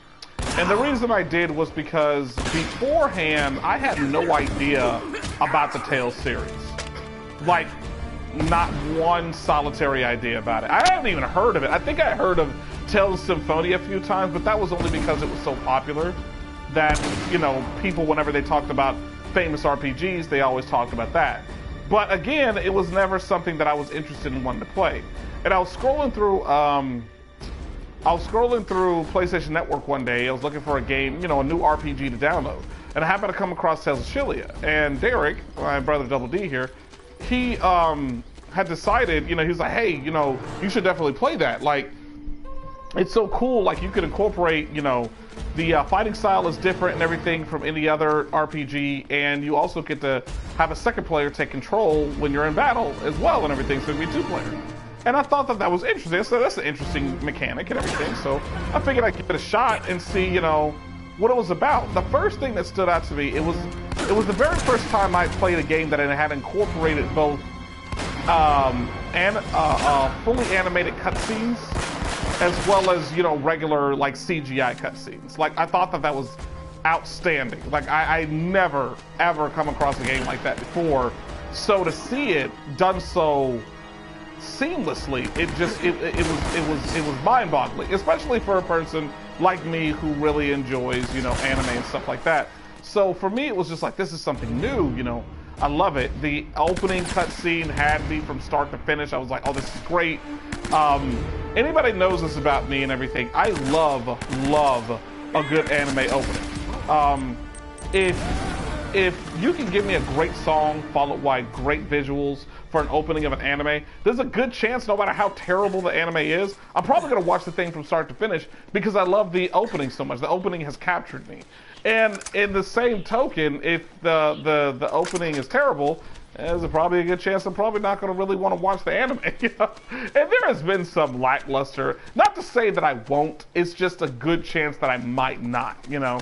And the reason I did was because beforehand, I had no idea about the Tales series. Like, not one solitary idea about it. I haven't even heard of it. I think I heard of Tales of Symphonia a few times, but that was only because it was so popular that, you know, people, whenever they talked about famous RPGs, they always talked about that. But again, it was never something that I was interested in wanting to play. And I was scrolling through PlayStation Network one day. I was looking for a game, you know, a new RPG to download. And I happened to come across Tales of Shilia. And Derek, my brother Double D here, he had decided, you know, he was like, hey, you know, you should definitely play that. Like, it's so cool. Like, you could incorporate, you know, the fighting style is different and everything from any other RPG. And you also get to have a second player take control when you're in battle as well and everything. So it'd be two-player. And I thought that that was interesting. So that's an interesting mechanic and everything. So I figured I'd give it a shot and see, you know, what it was about. The first thing that stood out to me, it was the very first time I played a game that it had incorporated both fully animated cutscenes as well as, you know, regular like CGI cutscenes. Like, I thought that that was outstanding. Like, I never ever come across a game like that before. So to see it done so seamlessly, it was mind-boggling, especially for a person like me who really enjoys, you know, anime and stuff like that. So for me, it was just like, this is something new, you know. I love it. The opening cutscene had me from start to finish. I was like, oh, this is great. Anybody knows this about me and everything. I love a good anime opening. If you can give me a great song followed by great visuals for an opening of an anime, there's a good chance, no matter how terrible the anime is, I'm probably going to watch the thing from start to finish because I love the opening so much. The opening has captured me. And in the same token, if the opening is terrible, there's probably a good chance I'm probably not going to really want to watch the anime. You know? And there has been some lackluster, not to say that I won't, it's just a good chance that I might not, you know.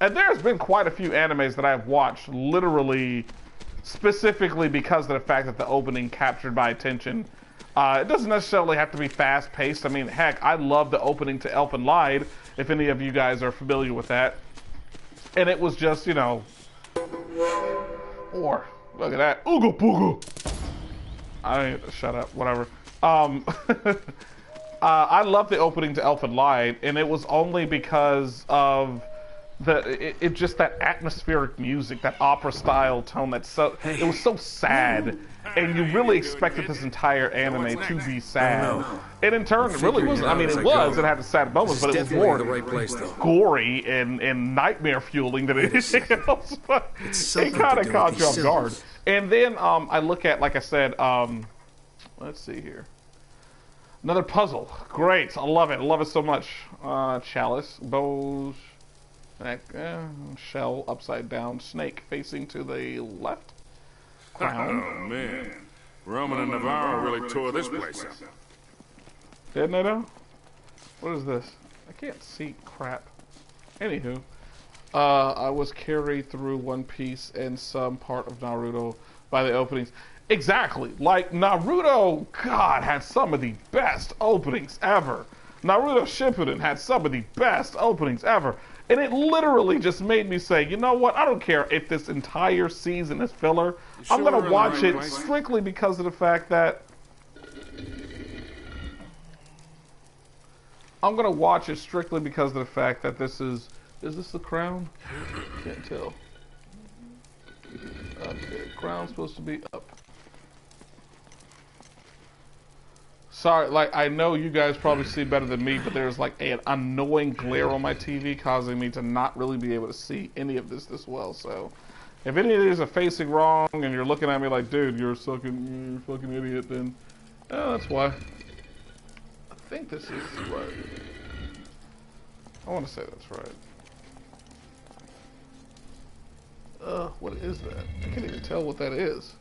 And there's been quite a few animes that I've watched literally specifically because of the fact that the opening captured my attention. It doesn't necessarily have to be fast-paced. I mean, heck, I love the opening to Elfen Lied, if any of you guys are familiar with that. And it was just, you know... Or, look at that. Ooga booga! I need to shut up, whatever. I love the opening to Elfen Lied, and it was only because of just that atmospheric music, that opera style tone. It was so sad, and you really expected this entire anime to be sad. And in turn, it really was. I mean, it was. It had the sad moments, but it was more gory and nightmare fueling than anything else. But it kind of caught you off guard. And then I look at, like I said, let's see here. Another puzzle. Great. I love it. I love it so much. Chalice, bows. Shell upside down, snake facing to the left. Crown. Oh man, Roman and Navarro really tore this place up. Didn't they though? What is this? I can't see crap. Anywho, I was carried through One Piece and some part of Naruto by the openings. Exactly, like Naruto, God, had some of the best openings ever. Naruto Shippuden had some of the best openings ever. And it literally just made me say, you know what? I don't care if this entire season is filler. I'm going to watch it strictly because of the fact that... I'm going to watch it strictly because of the fact that this is... Is this the crown? Can't tell. Okay, crown's supposed to be up. Sorry, like, I know you guys probably see better than me, but there's like an annoying glare on my TV causing me to not really be able to see any of this well. So, if any of these are facing wrong and you're looking at me like, dude, you're a fucking idiot, then that's why. I think this is right. I want to say that's right. What is that? I can't even tell what that is.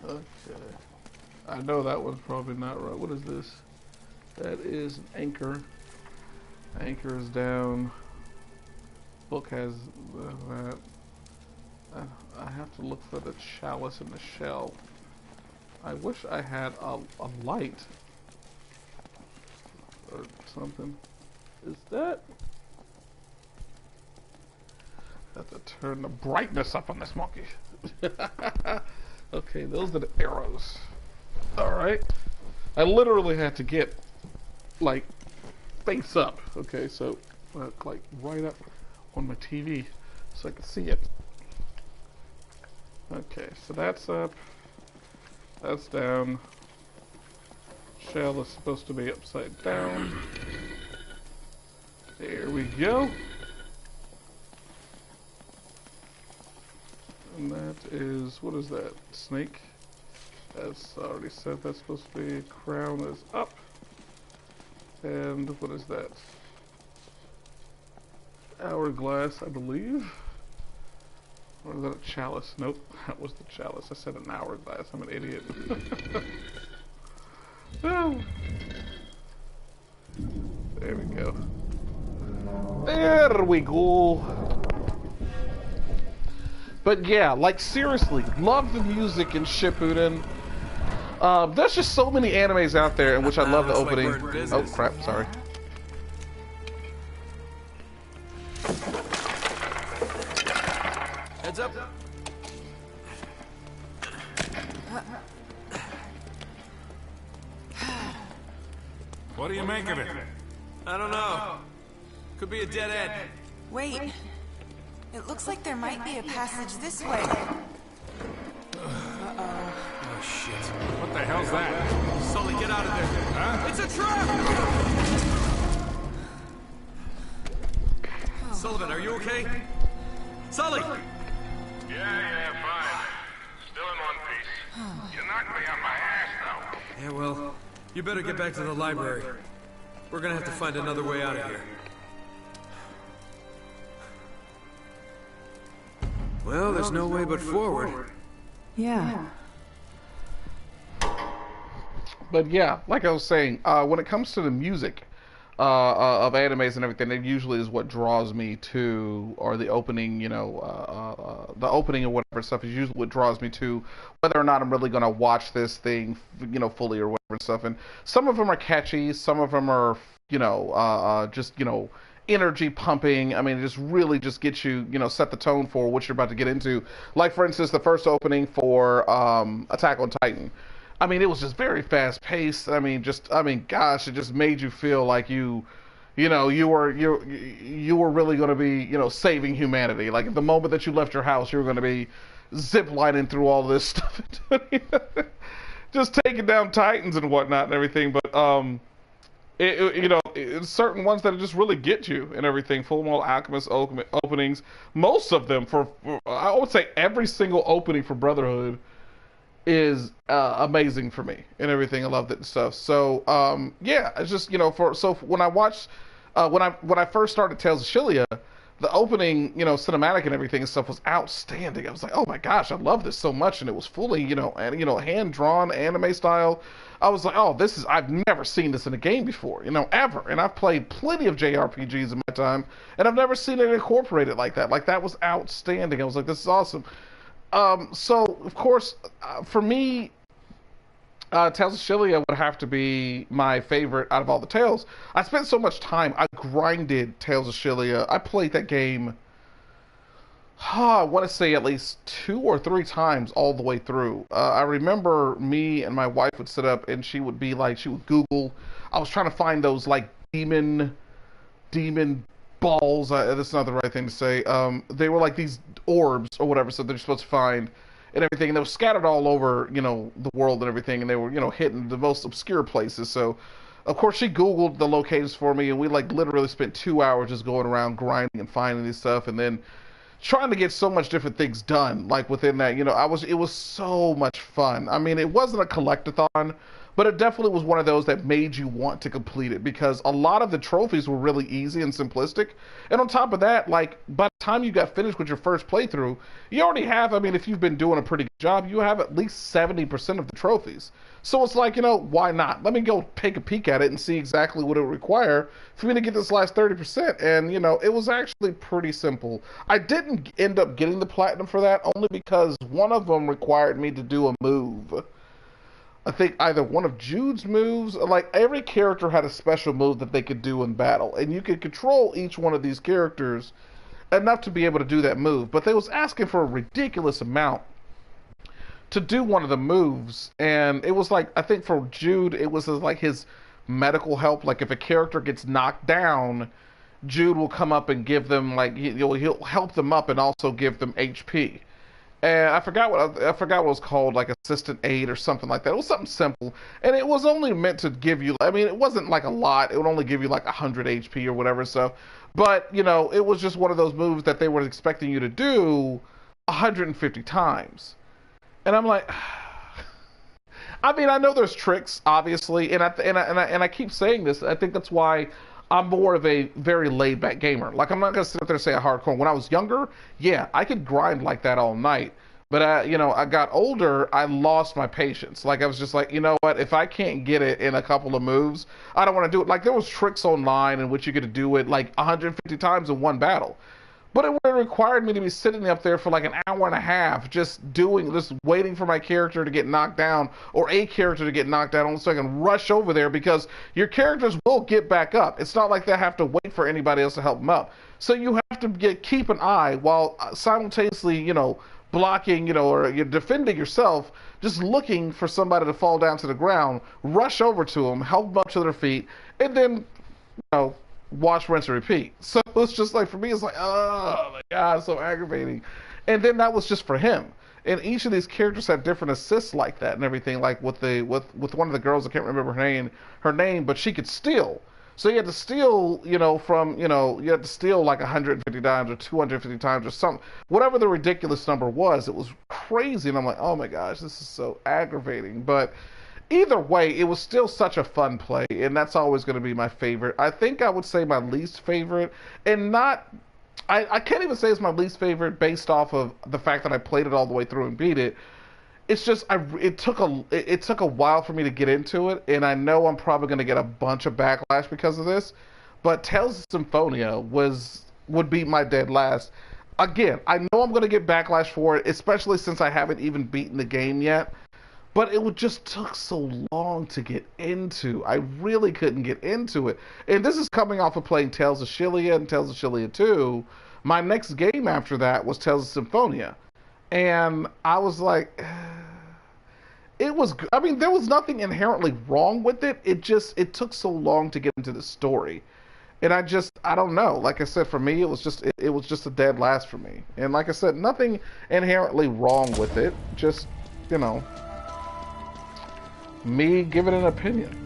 Okay. I know that one's probably not right. What is this? That is an anchor. Anchor is down. Book has that. I have to look for the chalice in the shell. I wish I had a light or something. Is that? I have to turn the brightness up on this monkey. Okay, those are the arrows. Alright. I literally had to get, like, face up. Okay, so, like, right up on my TV so I can see it. Okay, so that's up. That's down. Shell is supposed to be upside down. There we go. And that is, what is that? Snake? That's already said that's supposed to be. Crown is up. And what is that? Hourglass, I believe. Or is that a chalice? Nope, that was the chalice. I said an hourglass. I'm an idiot. Oh. There we go. There we go. But yeah, like seriously, love the music in Shippuden. There's just so many animes out there in which I love the opening. Oh crap, sorry. Heads up. What do you make of it? I don't know. Could be a dead end. Wait. It looks like there might be a passage this way. Oh shit. What the hell's that? Sully, get out of there. Huh? It's a trap! Sullivan, are you okay? Sully! Yeah, fine. Still in one piece. You knocked me on my ass, though. Yeah, well, you better get back to the library. We're gonna have to find another way out of here. Well, there's no way but forward. Yeah. But yeah, like I was saying, when it comes to the music of animes and everything, it usually is what draws me to, or the opening, you know, the opening or whatever stuff is usually what draws me to whether or not I'm really going to watch this thing, you know, fully or whatever and stuff. And some of them are catchy, some of them are, you know, just, you know, energy pumping. I mean, it just really just gets you, you know, set the tone for what you're about to get into. Like, for instance, the first opening for Attack on Titan. I mean, it was just very fast paced. I mean, gosh, it just made you feel like you know, you were really going to be, you know, saving humanity. Like, at the moment that you left your house, you were going to be zip lining through all this stuff, just taking down Titans and whatnot and everything. But you know, it's certain ones that just really get you and everything. Full Metal Alchemist openings, most of them for I would say every single opening for Brotherhood is amazing for me and everything. I loved it and stuff. So yeah, it's just, you know, when I watched when I first started Tales of Shilia, the opening, you know, cinematic and everything and stuff was outstanding. I was like, oh my gosh, I love this so much, and it was fully, you know, hand drawn anime style. I was like, oh, I've never seen this in a game before, you know, ever. And I've played plenty of JRPGs in my time, and I've never seen it incorporated like that. Like, that was outstanding. I was like, this is awesome. So of course, for me, Tales of Shilia would have to be my favorite out of all the Tales. I spent so much time. I grinded Tales of Shilia. I played that game, I want to say at least 2 or 3 times all the way through. I remember me and my wife would sit up and she would be like, she would Google. I was trying to find those like demon balls. That's not the right thing to say. They were like these orbs or whatever, so they're supposed to find and everything. And they were scattered all over, the world and everything. And they were, hitting the most obscure places. So, of course, she Googled the locations for me, and we like literally spent 2 hours just going around grinding and finding these stuff, and then trying to get so much different things done. Like within that, it was so much fun. I mean, it wasn't a collectathon, but it definitely was one of those that made you want to complete it because a lot of the trophies were really easy and simplistic. And on top of that, like by the time you got finished with your first playthrough, you already have, I mean, if you've been doing a pretty good job, you have at least 70% of the trophies. So it's like, why not? Let me go take a peek at it and see exactly what it would require for me to get this last 30%. And, it was actually pretty simple. I didn't end up getting the platinum for that only because one of them required me to do a move. I think either one of Jude's moves, like every character had a special move that they could do in battle, and you could control each one of these characters enough to be able to do that move, but they was asking for a ridiculous amount to do one of the moves, and it was like, I think for Jude, it was like his medical help, like if a character gets knocked down, Jude will come up and give them, like, he'll help them up and also give them HP. And I forgot what it was called, like assistant aid or something like that. It was something simple, and it was only meant to give you. I mean, it wasn't like a lot. It would only give you like 100 HP or whatever. So, but it was just one of those moves that they were expecting you to do 150 times, and I'm like, I mean, I know there's tricks, obviously, and I keep saying this. I think that's why I'm more of a very laid-back gamer. Like, I'm not going to sit there and say a hardcore. When I was younger, yeah, I could grind like that all night. But, I got older, I lost my patience. Like, I was just like, you know what? If I can't get it in a couple of moves, I don't want to do it. Like, there was tricks online in which you could do it, like, 150 times in one battle. But it would have required me to be sitting up there for like an hour and a half just waiting for my character to get knocked down or a character to get knocked down so I can rush over there because your characters will get back up. It's not like they have to wait for anybody else to help them up. So you have to keep an eye while simultaneously, blocking, or you're defending yourself, just looking for somebody to fall down to the ground, rush over to them, help them up to their feet, and then, watch, rinse, and repeat. So it's just like, for me, it's like, oh my god, so aggravating. And then that was just for him. And each of these characters had different assists like that and everything. Like with one of the girls, I can't remember her name, but she could steal. So you had to steal, you had to steal like 150 times or 250 times or something. Whatever the ridiculous number was, it was crazy. And I'm like, oh my gosh, this is so aggravating. But either way, it was still such a fun play, and that's always going to be my favorite. I think I would say my least favorite, and I can't even say it's my least favorite based off of the fact that I played it all the way through and beat it. It's just it took a while for me to get into it, and I know I'm probably going to get a bunch of backlash because of this. But Tales of Symphonia would be my dead last. Again, I know I'm going to get backlash for it, especially since I haven't even beaten the game yet. But it just took so long to get into. I really couldn't get into it. And this is coming off of playing Tales of Xillia and Tales of Xillia 2. My next game after that was Tales of Symphonia. And I was like, there was nothing inherently wrong with it. It took so long to get into the story. And I don't know. Like I said, for me, it was just a dead last for me. And like I said, nothing inherently wrong with it. Just, me giving an opinion.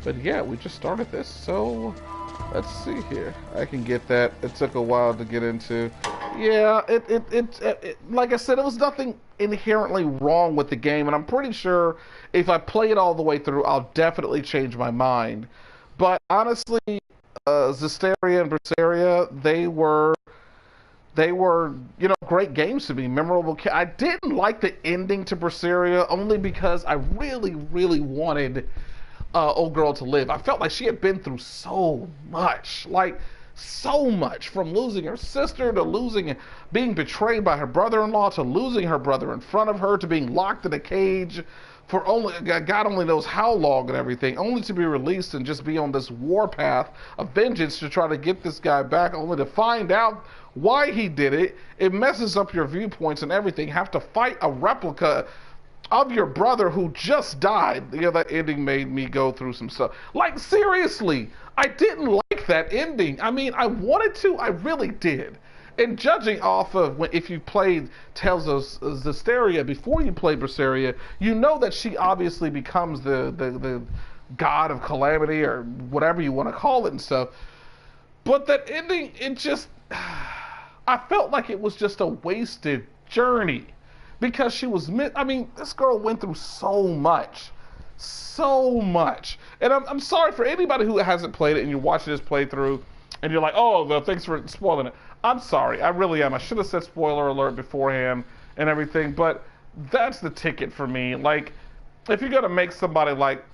But yeah, we just started this, so let's see here. I can get that. It took a while to get into. Yeah, it like I said, it was nothing inherently wrong with the game, and I'm pretty sure if I play it all the way through, I'll definitely change my mind. But honestly, Zestiria and Berseria, they were, great games to me, memorable. I didn't like the ending to Berseria only because I really, really wanted old girl to live. I felt like she had been through so much, from losing her sister to being betrayed by her brother-in-law to losing her brother in front of her to being locked in a cage for God only knows how long and everything, only to be released and just be on this warpath of vengeance to try to get this guy back, only to find out why he did it. It messes up your viewpoints and everything. Have to fight a replica of your brother who just died. That ending made me go through some stuff. Like, seriously, I didn't like that ending. I mean, I wanted to, I really did. And judging off of if you played Tales of Zestiria before you played Berseria, you know that she obviously becomes the god of calamity or whatever you want to call it and stuff. But that ending, it just, I felt like it was just a wasted journey because she was, I mean, this girl went through so much. So much. And I'm sorry for anybody who hasn't played it and you're watching this playthrough and you're like, oh, well, thanks for spoiling it. I'm sorry. I really am. I should have said spoiler alert beforehand and everything, but that's the ticket for me. Like, if you're going to make somebody like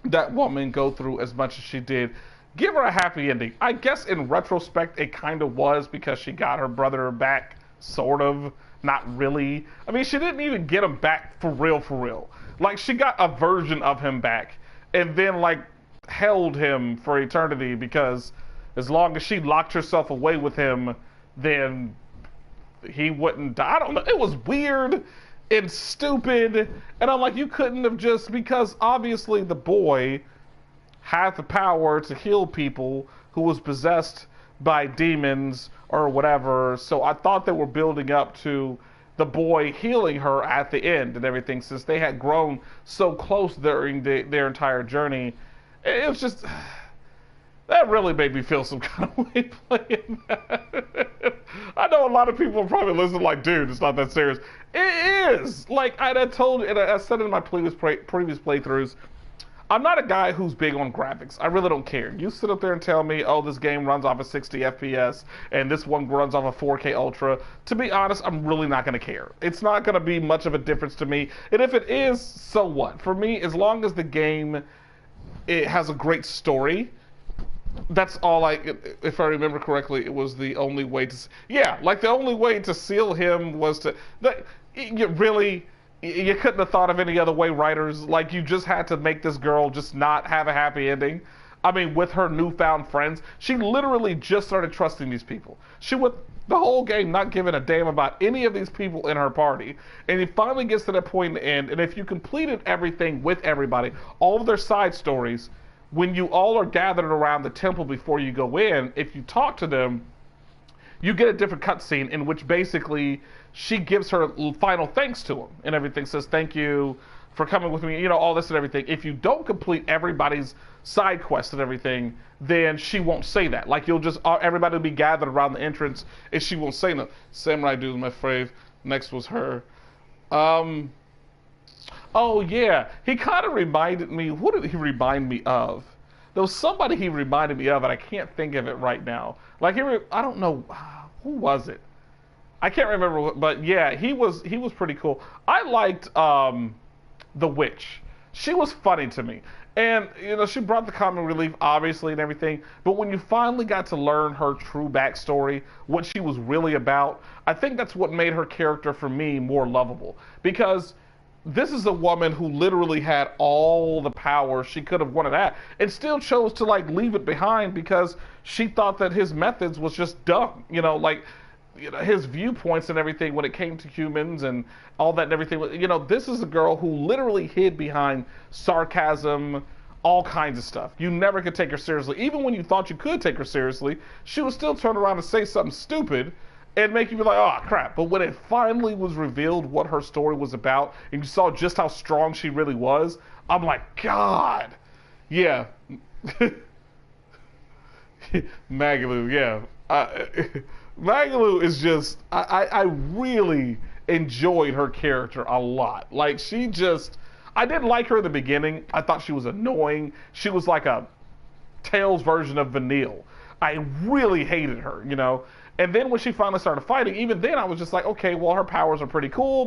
that woman go through as much as she did, give her a happy ending. I guess in retrospect, it kind of was because she got her brother back, sort of. Not really. I mean, she didn't even get him back for real, for real. Like, she got a version of him back and then, like, held him for eternity because as long as she locked herself away with him, then he wouldn't die. I don't know. It was weird and stupid. And I'm like, you couldn't have just, because obviously the boy had the power to heal people who was possessed by demons or whatever. So I thought they were building up to the boy healing her at the end and everything, since they had grown so close during their entire journey. It was just, that really made me feel some kind of way playing that. I know a lot of people are probably listening like, dude, it's not that serious. It is. Like I told you, and I said in my previous playthroughs, I'm not a guy who's big on graphics. I really don't care. You sit up there and tell me, oh, this game runs off of 60 FPS and this one runs off of 4K Ultra. To be honest, I'm really not going to care. It's not going to be much of a difference to me. And if it is, so what? For me, as long as the game, it has a great story, that's all if I remember correctly, it was the only way to, yeah, like the only way to seal him was to, you couldn't have thought of any other way, writers. Like, you just had to make this girl just not have a happy ending. I mean, with her newfound friends, she literally just started trusting these people. She went the whole game not giving a damn about any of these people in her party. And it finally gets to that point in the end, and if you completed everything with everybody, all of their side stories, when you all are gathered around the temple before you go in, if you talk to them, you get a different cutscene in which basically she gives her final thanks to him and everything, says thank you for coming with me, you know, all this and everything. If you don't complete everybody's side quest and everything, then she won't say that. Like, you'll just, everybody will be gathered around the entrance and she won't say no. Samurai dude, my fave. Next was her. Oh yeah, he kind of reminded me, what did he remind me of? There was somebody he reminded me of, and I can't think of it right now. Like, I don't know, who was it? I can't remember, but yeah, he was pretty cool. I liked the witch. She was funny to me. And, you know, she brought the comic relief, obviously, and everything. But when you finally got to learn her true backstory, what she was really about, I think that's what made her character, for me, more lovable. Because this is a woman who literally had all the power she could have wanted at, and still chose to, like, leave it behind because she thought that his methods was just dumb. You know, like, you know, his viewpoints and everything when it came to humans and all that and everything. You know, this is a girl who literally hid behind sarcasm, all kinds of stuff. You never could take her seriously. Even when you thought you could take her seriously, she would still turn around and say something stupid and make you be like, oh crap. But when it finally was revealed what her story was about and you saw just how strong she really was, I'm like, God. Yeah. Magalu, yeah. Magalu is just, I really enjoyed her character a lot. Like, she just, I didn't like her in the beginning. I thought she was annoying. She was like a Tails version of Vanille. I really hated her, you know. And then when she finally started fighting, even then I was just like, okay, well, her powers are pretty cool,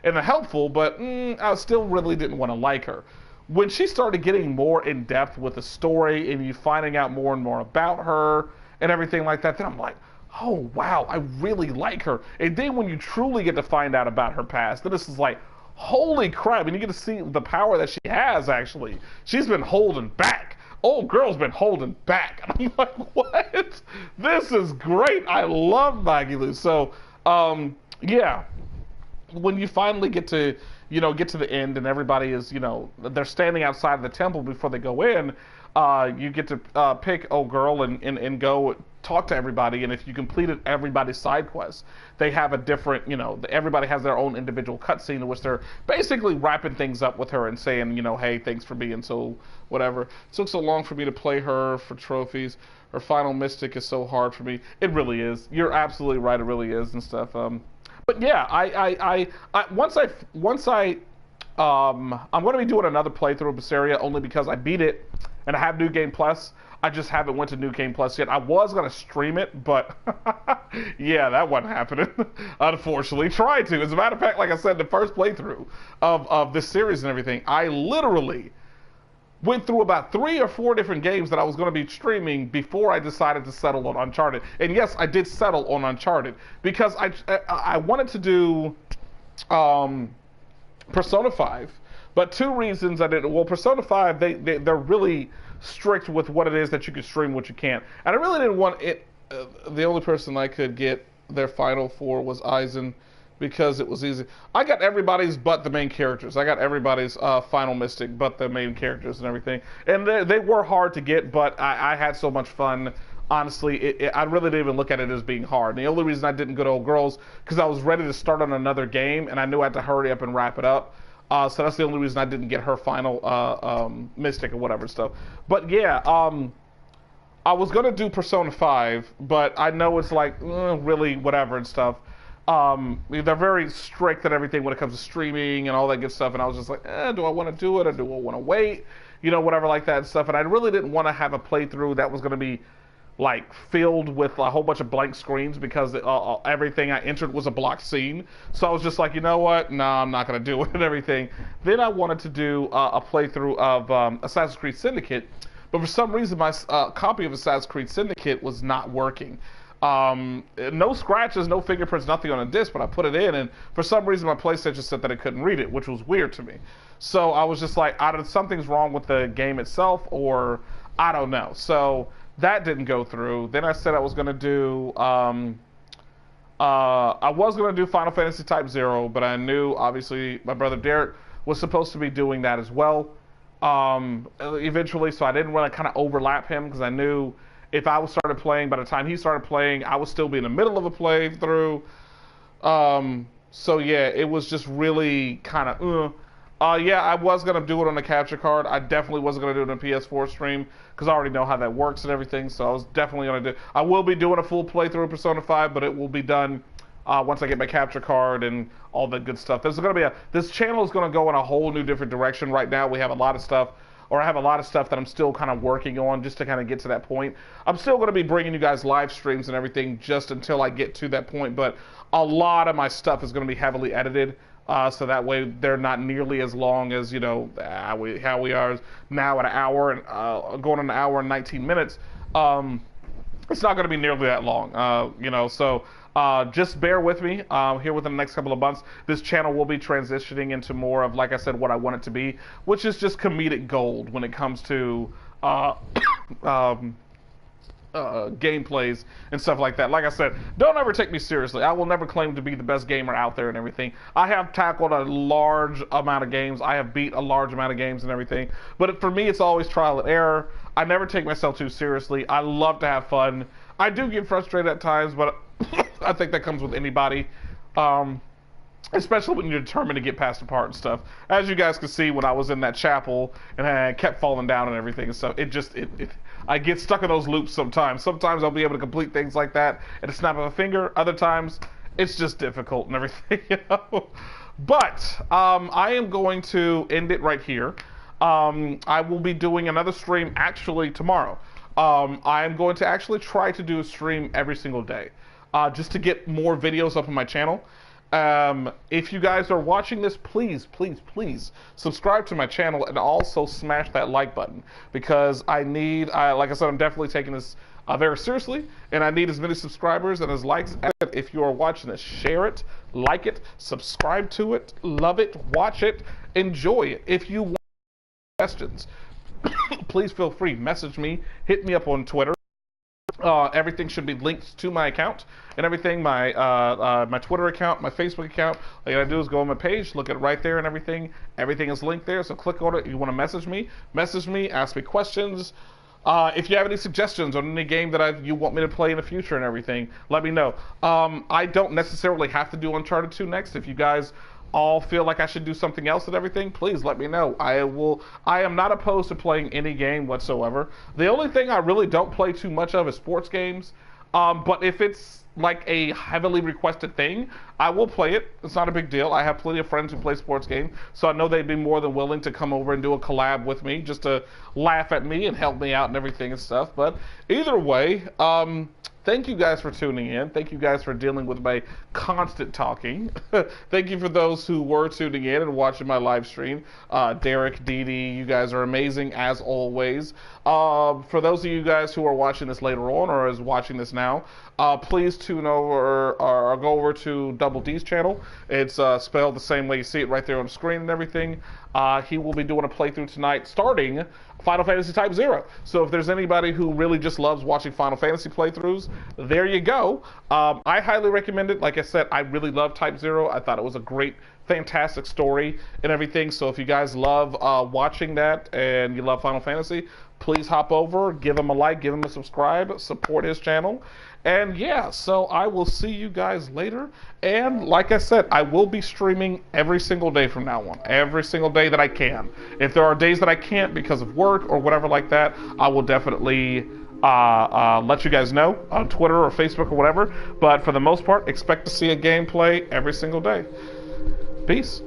and they're helpful, but I still really didn't want to like her. When she started getting more in depth with the story and you finding out more and more about her and everything like that, then I'm like, oh wow, I really like her. And then when you truly get to find out about her past, then this is like, holy crap, and you get to see the power that she has, actually. She's been holding back. Old girl's been holding back. I'm like, what? This is great. I love Magilu. So, yeah, when you finally get to the end and everybody is, you know, they're standing outside of the temple before they go in, you get to pick old girl and go talk to everybody, and if you completed everybody's side quests, they have a different, everybody has their own individual cutscene in which they're basically wrapping things up with her and saying, hey, thanks for being so whatever. It took so long for me to play her for trophies. Her final mystic is so hard for me. It really is. You're absolutely right. It really is and stuff. But yeah, once I'm going to be doing another playthrough of Berseria only because I beat it and I have New Game Plus. I just haven't went to New Game Plus yet. I was going to stream it, but yeah, that wasn't happening. Unfortunately, tried to. As a matter of fact, like I said, the first playthrough of this series and everything, I literally went through about 3 or 4 different games that I was going to be streaming before I decided to settle on Uncharted. And yes, I did settle on Uncharted because I wanted to do Persona 5, but 2 reasons I didn't. Well, Persona 5, they're really strict with what it is that you can stream, what you can't. And I really didn't want it. The only person I could get their final for was Eisen, because it was easy. I got everybody's but the main characters. I got everybody's final mystic but the main characters and everything. And they were hard to get, but I had so much fun. Honestly, I really didn't even look at it as being hard. And the only reason I didn't go to Old Girls because I was ready to start on another game, and I knew I had to hurry up and wrap it up. So that's the only reason I didn't get her final mystic or whatever stuff. But yeah, I was going to do Persona 5, but I know it's like, really, whatever and stuff. They're very strict and everything when it comes to streaming and all that good stuff, and I was just like, do I want to do it or do I want to wait? Whatever like that and stuff. And I really didn't want to have a playthrough that was going to be like filled with a whole bunch of blank screens because everything I entered was a blocked scene. So I was just like, you know what? No, I'm not going to do it and everything. Then I wanted to do a playthrough of Assassin's Creed Syndicate, but for some reason my copy of Assassin's Creed Syndicate was not working. No scratches, no fingerprints, nothing on a disc, but I put it in, and for some reason my PlayStation said that it couldn't read it, which was weird to me. So I was just like, either something's wrong with the game itself, or I don't know. So that didn't go through. Then I said I was going to do, Final Fantasy Type 0, but I knew, obviously, my brother Derek was supposed to be doing that as well, eventually, so I didn't want to kind of overlap him, because I knew if I started playing, by the time he started playing, I would still be in the middle of a playthrough. So yeah, it was just really kind of, yeah, I was going to do it on the capture card. I definitely wasn't going to do it on a PS4 stream, because I already know how that works and everything, so I was definitely going to do. I will be doing a full playthrough of Persona 5, but it will be done once I get my capture card and all that good stuff. This channel is going to go in a whole new different direction. Right now we have a lot of stuff, or I have a lot of stuff that I'm still kind of working on just to kind of get to that point. I'm still going to be bringing you guys live streams and everything just until I get to that point, but a lot of my stuff is going to be heavily edited, so that way they're not nearly as long as, how we are now at an hour and going on an hour and 19 minutes. It's not going to be nearly that long, so just bear with me here within the next couple of months. This channel will be transitioning into more of, like I said, what I want it to be, which is just comedic gold when it comes to gameplays and stuff like that. Like I said, don't ever take me seriously. I will never claim to be the best gamer out there and everything. I have tackled a large amount of games. I have beat a large amount of games and everything. But for me, it's always trial and error. I never take myself too seriously. I love to have fun. I do get frustrated at times, but I think that comes with anybody. Especially when you're determined to get past the part and stuff. As you guys can see, when I was in that chapel and I kept falling down and everything and stuff, I get stuck in those loops sometimes. Sometimes I'll be able to complete things like that at a snap of a finger. Other times, it's just difficult and everything, But I am going to end it right here. I will be doing another stream actually tomorrow. I am going to actually try to do a stream every single day, just to get more videos up on my channel. If you guys are watching this, please, please, please subscribe to my channel and also smash that like button, because like I said, I'm definitely taking this very seriously, and I need as many subscribers and as likes. If you are watching this, share it, like it, subscribe to it, love it, watch it, enjoy it. If you want questions, please feel free, message me, hit me up on Twitter. Everything should be linked to my account and everything. My my Twitter account, my Facebook account. All you gotta do is go on my page, look at it right there, and everything. Everything is linked there. So click on it. You want to message me? Message me. Ask me questions. If you have any suggestions on any game that you want me to play in the future and everything, let me know. I don't necessarily have to do Uncharted 2 next. If you guys all feel like I should do something else and everything, please let me know. I am not opposed to playing any game whatsoever. The only thing I really don't play too much of is sports games. But if it's like a heavily requested thing, I will play it. It's not a big deal. I have plenty of friends who play sports games, so I know they'd be more than willing to come over and do a collab with me just to laugh at me and help me out and everything and stuff. But either way, thank you guys for tuning in. Thank you guys for dealing with my constant talking. Thank you for those who were tuning in and watching my live stream. Derek, Dee Dee, you guys are amazing as always. For those of you guys who are watching this later on or is watching this now, please tune over or go over to Double D's channel. It's spelled the same way you see it right there on the screen and everything. He will be doing a playthrough tonight starting Final Fantasy Type 0. So if there's anybody who really just loves watching Final Fantasy playthroughs, there you go. I highly recommend it. Like I said, I really love Type 0. I thought it was a great, fantastic story and everything. So if you guys love watching that and you love Final Fantasy, please hop over, give him a like, give him a subscribe, support his channel. And yeah, so I will see you guys later. And like I said, I will be streaming every single day from now on. Every single day that I can. If there are days that I can't because of work or whatever like that, I will definitely let you guys know on Twitter or Facebook or whatever. But for the most part, expect to see a gameplay every single day. Peace.